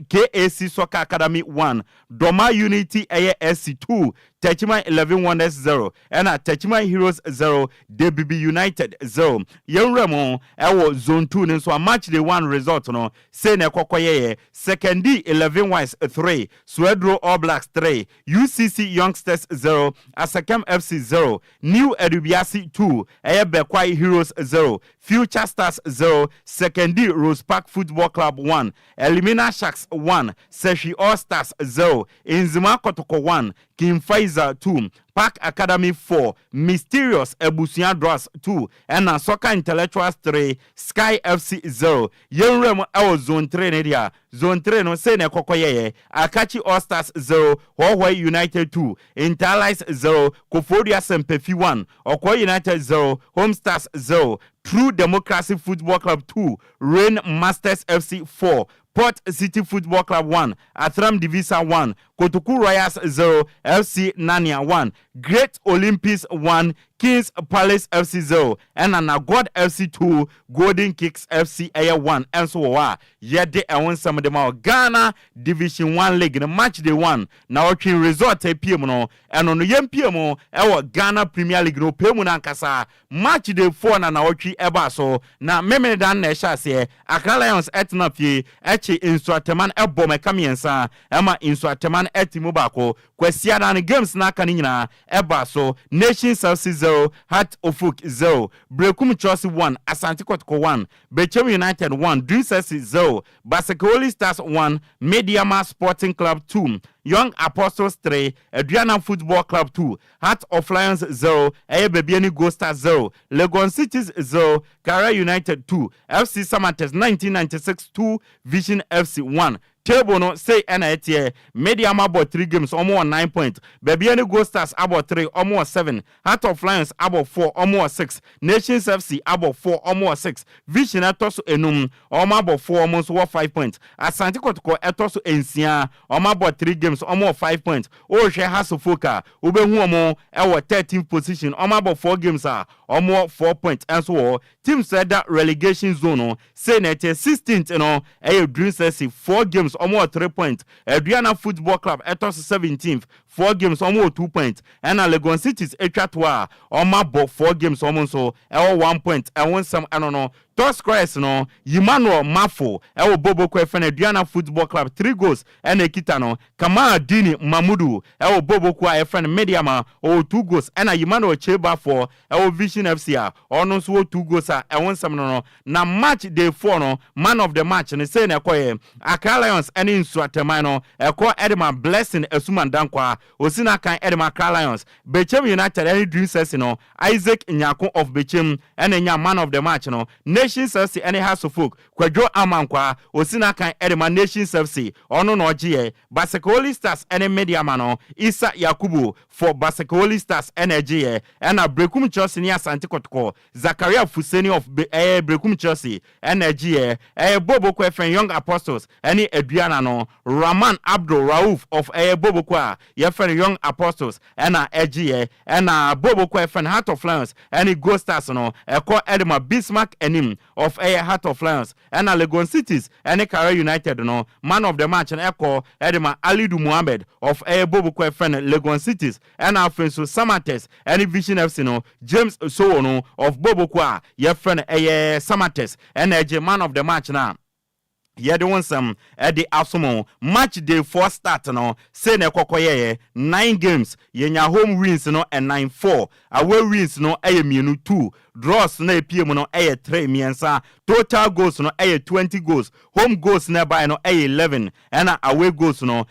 KAC Soccer Academy 1 Doma Unity SC2 Techiman 11 Wonders 0 and Techiman Heroes 0 DBB United 0 Yenremo ewo zone 2 ni so a match day 1 result no say na kokoye second D 11 Wise 3 Swedro All Blacks 3 UCC Youngsters 0 Asakam FC 0 New Edubiasi 2 Bekwai Heroes 0 Future Stars 0 second D Rose Park Football Club 1 Elimina Sharks 1 Seshi All Stars 0 Inzima Kotoko 1 King Pfizer 2 Park Academy 4 Mysterious Ebusian Dross 2 and Soccer Intellectuals 3 Sky FC 0 Yenrem ewo zone 3 area zone 3 no say na kokoye Akachi All Stars 0 Huawei United 2 Interlice 0 Kofodia Sempefi 1 Okoye United 0 Home Stars 0 True Democracy Football Club 2 Rain Masters FC 4 Port City Football Club 1 Athram Divisa 1 Kotoku Royals 0, FC Nania 1, Great Olympics 1, Kings Palace FC 0, and Nagod FC 2, Golden Kicks FC 1, and so on. Yet they won some of them out. Ghana Division 1 League, the match they won. Now, King Resort PMO, and on the PMO, our Ghana Premier League no Pemunan Kasa, match day 4 na Naochi Ebaso, na Memene Dan Neshase, Accra Lions etna fie, Echi Insuateman Ebo Mekamiensa, Emma Insuateman Etimubako, Kwesiadan Games na Kanina, Ebaso, Nation South 0, Heart Ofuk 0, Brekum Chelsea 1, Asante Kotoko 1, Bechem United 1, Dreamsets 0, Basekoli Stars 1, Mediama Sporting Club 2, Young Apostles 3, Adriana Football Club 2, Heart of Lions 0, Bebiani Ghost Stars 0, Legon Cities 0, Kara United 2, FC Samates 1996 2, Vision FC 1. Table no say NIT Media about 3 games almost 9 points. Bebiani Ghost Stars about 3 almost 7. Heart of Lions about 4 almost 6. Nations FC about 4 almost 6. Vision etoso enum almost about 4 almost 5 points. Asante Kotoko etoso ensia almost about 3 games almost 5 points. Oje Hasofoka ube huomo ewa 13th position almost about 4 games almost 4 points. And so team said that relegation zone say net 16th Dream Sessi 4 games almost 3 points. Adriana Football Club etos 17th 4 games almost 2 points. And Legon Cities etwa almost 4 games almost 1 point. I want some I don't know. Toss Christ no Emmanuel Mafo Bobo Kwefen Adriana Football Club 3 goals and Ekitano Kama Dini Mamudu Bobo Kwa FN Mediama 2 goals and Emmanuel Cheba for Vision FCA no so 2 goals I want some no na match day 4 no man of the match and say na koye Accra Lions and in Swatemano Eko Edema Blessing Esuman Dankwa Osina kan Edema Accra Lions Bechem United any Dream Sessi no Isaac Nyako of Bechem and enya man of the match no Nations FC any house of folk Kwadwo Amankwa Osina kan Edema Nations FC ono no GA Basekoli Stars any media mano Isa Yakubu for Basekoli Stars energy and a Brekum Chelsea ni Asante Kotoko Zakaria Fuseni of Brekum Chelsea energy Bobo Kwefen Young Apostles any Adriana no Rahman Abdul Rauf of Bobo Kwa Yefen Young Apostles and EGA and Bobo Kwefen Heart of Lions any Ghost Stars no Eko Edema Bismarck enim of Heart of Lions and Legon Cities and Kara United no man of the match and Eko Edema Alidu Muhammad of Bobo Kwefen Legon Cities and Alfonso Samates and Vision FC no James Sowono of Bobo Kwa Yefen Samates and man of the match now. Yede won some at the Asumo match day 4 start no say na kokoye 9 games yenya home wins no and 9-4 away wins no mienu 2 draws na PM no 3 miensa total goals no 20 goals home goals na by no 11 and away goals no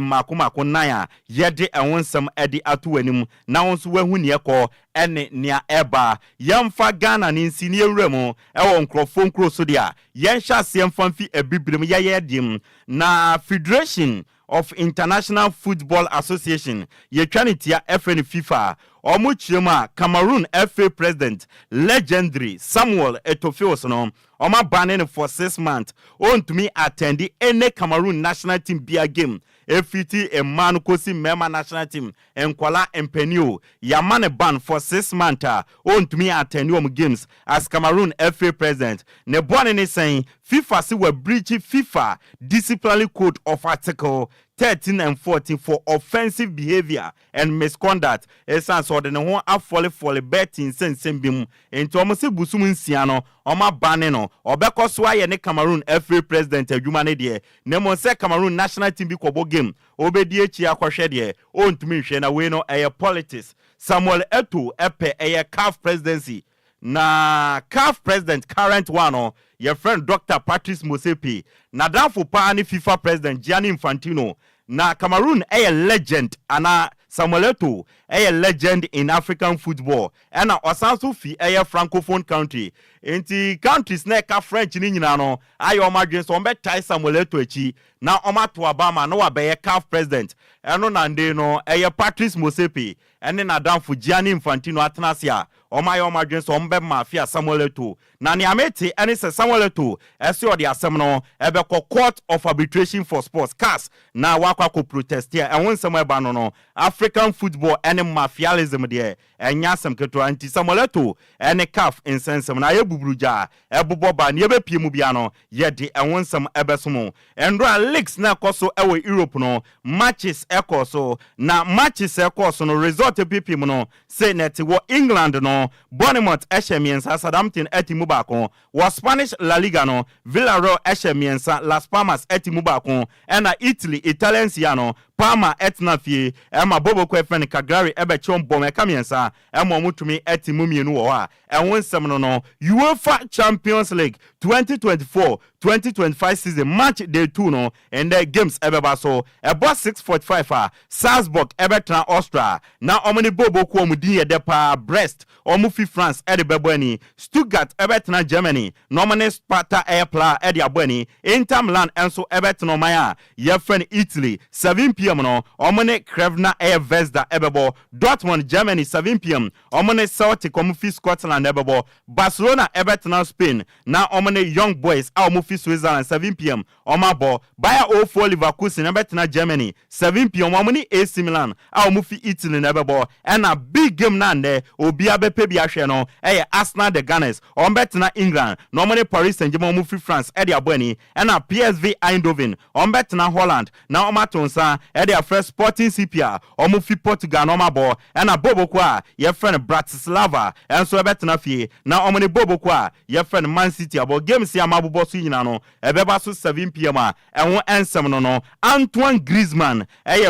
mako 9 yede won some at the atu anim na wonso wahu ne ekọ ene nia eba yamfa Ghana ni nsini ewremo ewo nkrofo nkro so dia yensha siemfamfi ebibrim yayedim na Federation of International Football Association yetwanitia FN FIFA omuchirema Cameroon FA President legendary Samuel Eto'o no oma banning for 6 months on to me attend any Cameroon national team beer game FT a man kosi member national team Enkwala Empenio Yamane ban for 6 months on to me attend games as Cameroon FA President ne born in saying FIFA si were breaching FIFA disciplinary code of article 13 and 14 for offensive behavior and misconduct. Esan so de ne ho afole betting sensembim enti omo se busum nsiano oma bane no obekoso aye ne Cameroon FA President adwuma ne de ne mo se Cameroon national team bi kobo game obedi echi akohwe de ontumi hwe na we no politics. Samuel Eto'o epe CAF presidency na CAF president current one your friend Dr. Patrice Motsepe na danfo pa ni FIFA president Gianni Infantino na Cameroon legend ana Samuel Eto'o legend in African football and osanso fi francophone country enti countries na ka French ni nyina no ayo omadwen so ombe tie Samuel Eto'o echi na omato Obama no wabeye CAF president eno na nde no eye Patrice Motsepe ene na Danfo Gianni Infantino atenasia omayo omadwen so ombe mafia Samuel Eto'o na ne amete ene se Samuel Eto'o ese odi asem no ebe court of arbitration for sports CAS na wakwa ko protest here enwon sem eba no African football ene mafialism de enya sem keto anti Samuel Eto'o ene CAF insensem na yebubruja eboboba ne ebepie mu bia no yede enwon sem ebesomo endra leagues na koso ewe Europe no matches ekoso na matches ekoso no result pipi mu no say net wo England no Bournemouth Eshemiensa Southampton etimu bako wo Spanish La Liga no Villarreal Eshemiensa Las Palmas etimu bako ena Italy Italiansia Parma etnafie ema bobo ko efren Cagliari ebe chombo mekamiensa ema mutumi etimu mienu wo a enwon sem no UEFA Champions League 2024-2025 season match day 2 no and the games ebeba so about 6:45 Salzburg ebetra Austria na omni bobo ko omudi ye depa Brest omufi France edebebani Stuttgart ebetra Germany nomane Sparta Airpla ediabani Inter Milan enso ebetno maya ye friend Italy 7 p.m. no omne Krevna Air Vesda ebebo Dortmund Germany 7 p.m. omne Celtic omufi Scotland ebebo Barcelona ebetna Spain na omne Young Boys omufi Switzerland 7 p.m. omabo Bayer 04 Leverkusen ebetna Germany 7 p.m. omne AC Milan omufi Italy ebebo and a big game nande obi abepe bi ahwe no Arsenal the Gunners ombetna England no omne Paris Saint-Germain omufi France ediabani and a PSV Eindhoven ombetna Holland na omatonsa their first Sporting CPR omufi Portugal no mabo and a bobo kwa your friend Bratislava and so ebetna fie na omne bobo kwa your friend Man City about games ya mabubo so nyina no ebeba so 7 p.m. and won ensem no Antoine Griezmann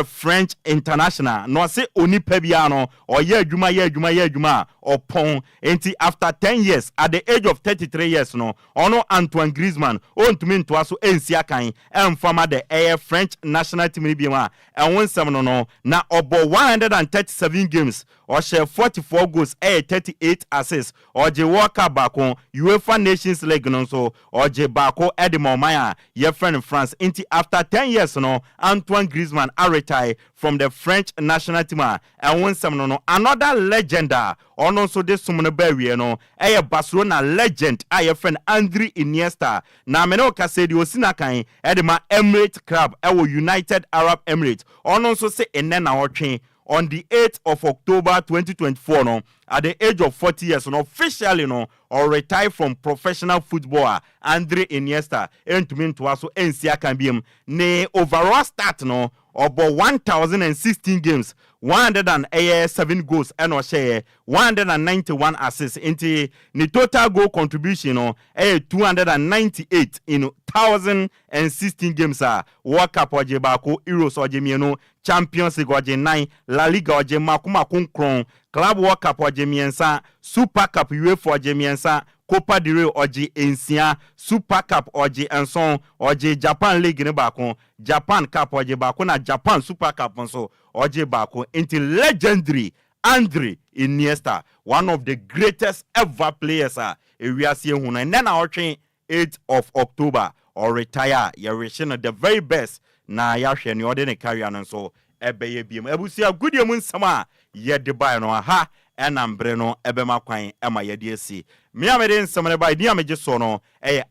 French international no say onipa bia no oye adwuma opon enti after 10 years at the age of 33 years no ono Antoine Griezmann ontumi ntoa so ensi akan emfama the French national team bi ma and won sem no na obo 137 games or share 44 goals 38 assists or je World Cup bako UEFA Nations League no so or je bako Edmond Maya your friend in France into after 10 years no Antoine Griezmann retire from the French national team and won some no another legender ono so this sumne bawie no Barcelona legend your friend Andre Iniesta na me no ka say di osina kan edema Emirates club United Arab Emirates ono so say enne na otwe on the 8th of October 2024 no at the age of 40 years no officially no or retire from professional footballer Andre Iniesta entumi ntoa so ensia kan biem ne overall start no about 1016 games 107 goals and or share 191 assists into the total goal contribution no 298 in 1016 games World Cup oje bako Euros oje mieno Champions League oje 9 La Liga oje makuma konkron Club World Cup oje miensa Super Cup UEFA oje miensa Copa del Rey oje ensia Super Cup oje enson oje Japan League ne bako Japan Cup oje bako na Japan Super Cup nso oje bako into legendary Andre Iniesta one of the greatest ever players we are seeing huna and then our 8th of October or retire you're the very best na yahwe ni ode ne carry and so ebeye biem ebusia goodie mun sama ye de buy no ha enambre no ebema kwan ema ye de esi me amede nsam ne buy dia meje so no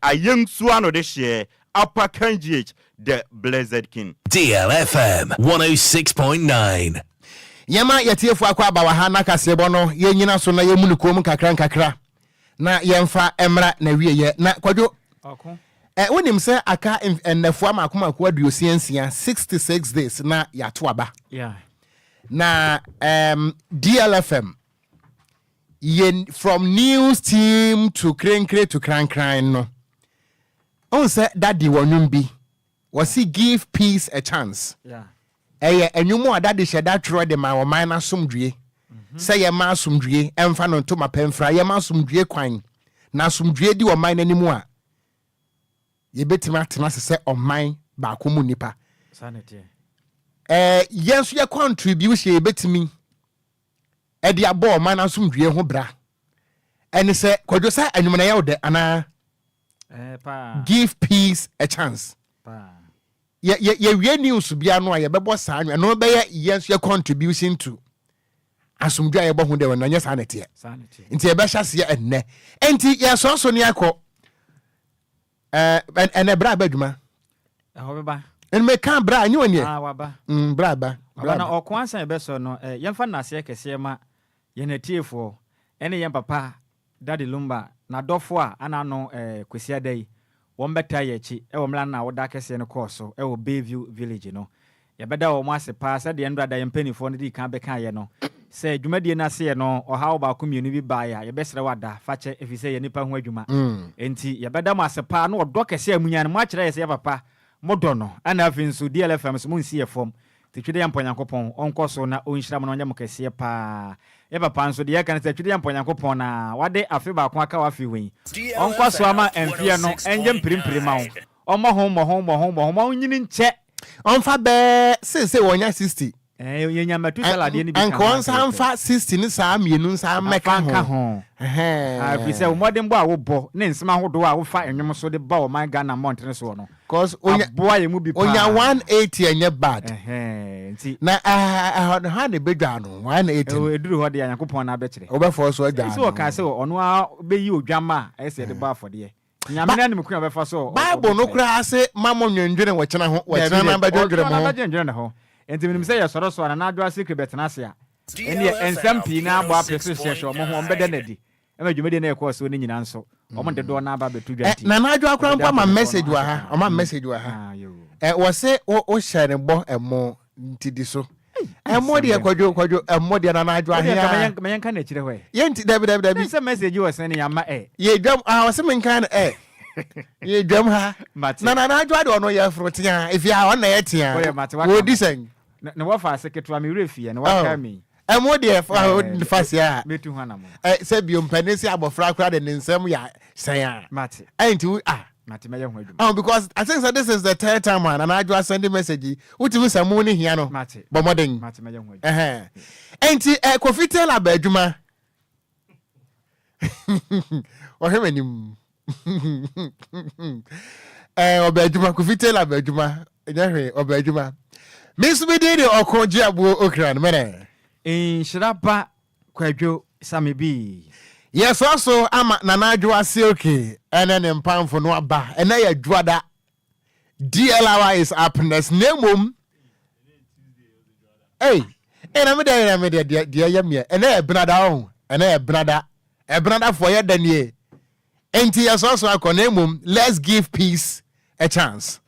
ayensu ano de hye Upper Kanjih the Blessed King DLFM 106.9 Yama yetiefo akwa bawa ha na kasebo no ye nyina so na ye munukom kakra na yemfa emra na wieye na Kwadwo wonim se aka ennefo amakoma Kwadwo siansia 66 days na yato aba na DLFM from news team to krenkre to kran no on say daddy wonum bi was he give peace a chance enyumo adade sheda tro de ma wo man na somdue say ye ma somdue emfa no to mapemfra ye ma somdue kwan na somdue di wo man nanimu a ye betima tena se o man ba ko mu nipa sanity yes ye contribution ye betimi e dia bo man na somdue ho bra And say Kwadwo say anwumana ya ode ana give peace a chance. Ye news bia no ye bebo sa anwa no be yes your contribution to asumdwa ye bo hu de wona nya sanete nti ye be hyase ye enne enti ye so ne akọ ene bra badwuma ho beba en me kan bra anyi woni waba bra na okwan san be so no yemfa na ase kese ma ye na tiefo ene yem papa daddy Lumba na dofo a ana no kwesi adai won beta ye chi wo mla na woda kese ne course so wo Bayview village no ye beda wo ase pa sa de ndra da yem panifo no di kan be kan ye no se dwumadie na se ye no oha ba komunu bi ba ya ye besre wada fache efise ye nipa ho adwuma enti ye beda mo ase pa no odo kese amunya no mo akire ye se papa modo no ana afinso DLFM so mo nsi ye fom twede ya mponyankopon onko so na onhyira mo no nya mo kese pa ye papa nso de ye kan se twede ya mponyankopon na wade afi ba ko aka wafi wen onko so ama enfie no enje mpirimpirim ma wo omo nyini nche onfa be se wonya 60 ye nya matu salad ye ni bi kan anko nsa mfa 60 ni saa mienu nsa meka ho fi se modern bo a wo bo ne nsema hodo a wo fa enwom so de ba o man Ghana mountain so no cause onya ye mu bi pa onya 180 enye bad nti na ha ne bedwa no 180 eduru ho de Yankopon na be kire obefo so adwa so ka se ono a be yi odwama ese de ba for de nyame na ne mkua be fa so bible no kura ase mamo nwendwene wo kyena ho wo kyena na badwendwene mo badwendwene ho enti minim se ye soro na adwa secret betena se a eni ensam pi na agba apese hye mo ho mbede na di e ma dwumede na ekọ so ni nyina nso omo de do na aba betu dwanti na adwa akra mpa ma message wa ha o ma message wa ha wo se o share bo emo ntidi so emo de Kwadwo emo de na adwa ha me yanka na kire hwe ye nti dabi se message wo se ni yama ye dwam wo se men kan ye dwam ha na adwa de ono ye frotia if ya ona ye tia wo disen na wo fa sekretwa me refie na wa ka mi emo de fa ya metu hana mo se bi ompanisi abofra kra de nsem ya san mate enti mate me ye ho adwuma because I think that this is the third time and adwa send message utimi samu ni hia no bomodin mate me ye ho adwuma enti Kofi la badwuma o hemanim obadwuma Kofi la badwuma nyahwe obadwuma Miss Medidi Okogyeabour Ocran Nhyiraba Nhyiraba Kwadwo Sammy B. Yes, also ama nanadwo ase okay ene ne mpamfo no aba ene ya dwada DLFM is happiness nemom ena me de ya me ene e brada on ene e brada for ya danie enti yes also akọ nemom let's give peace a chance.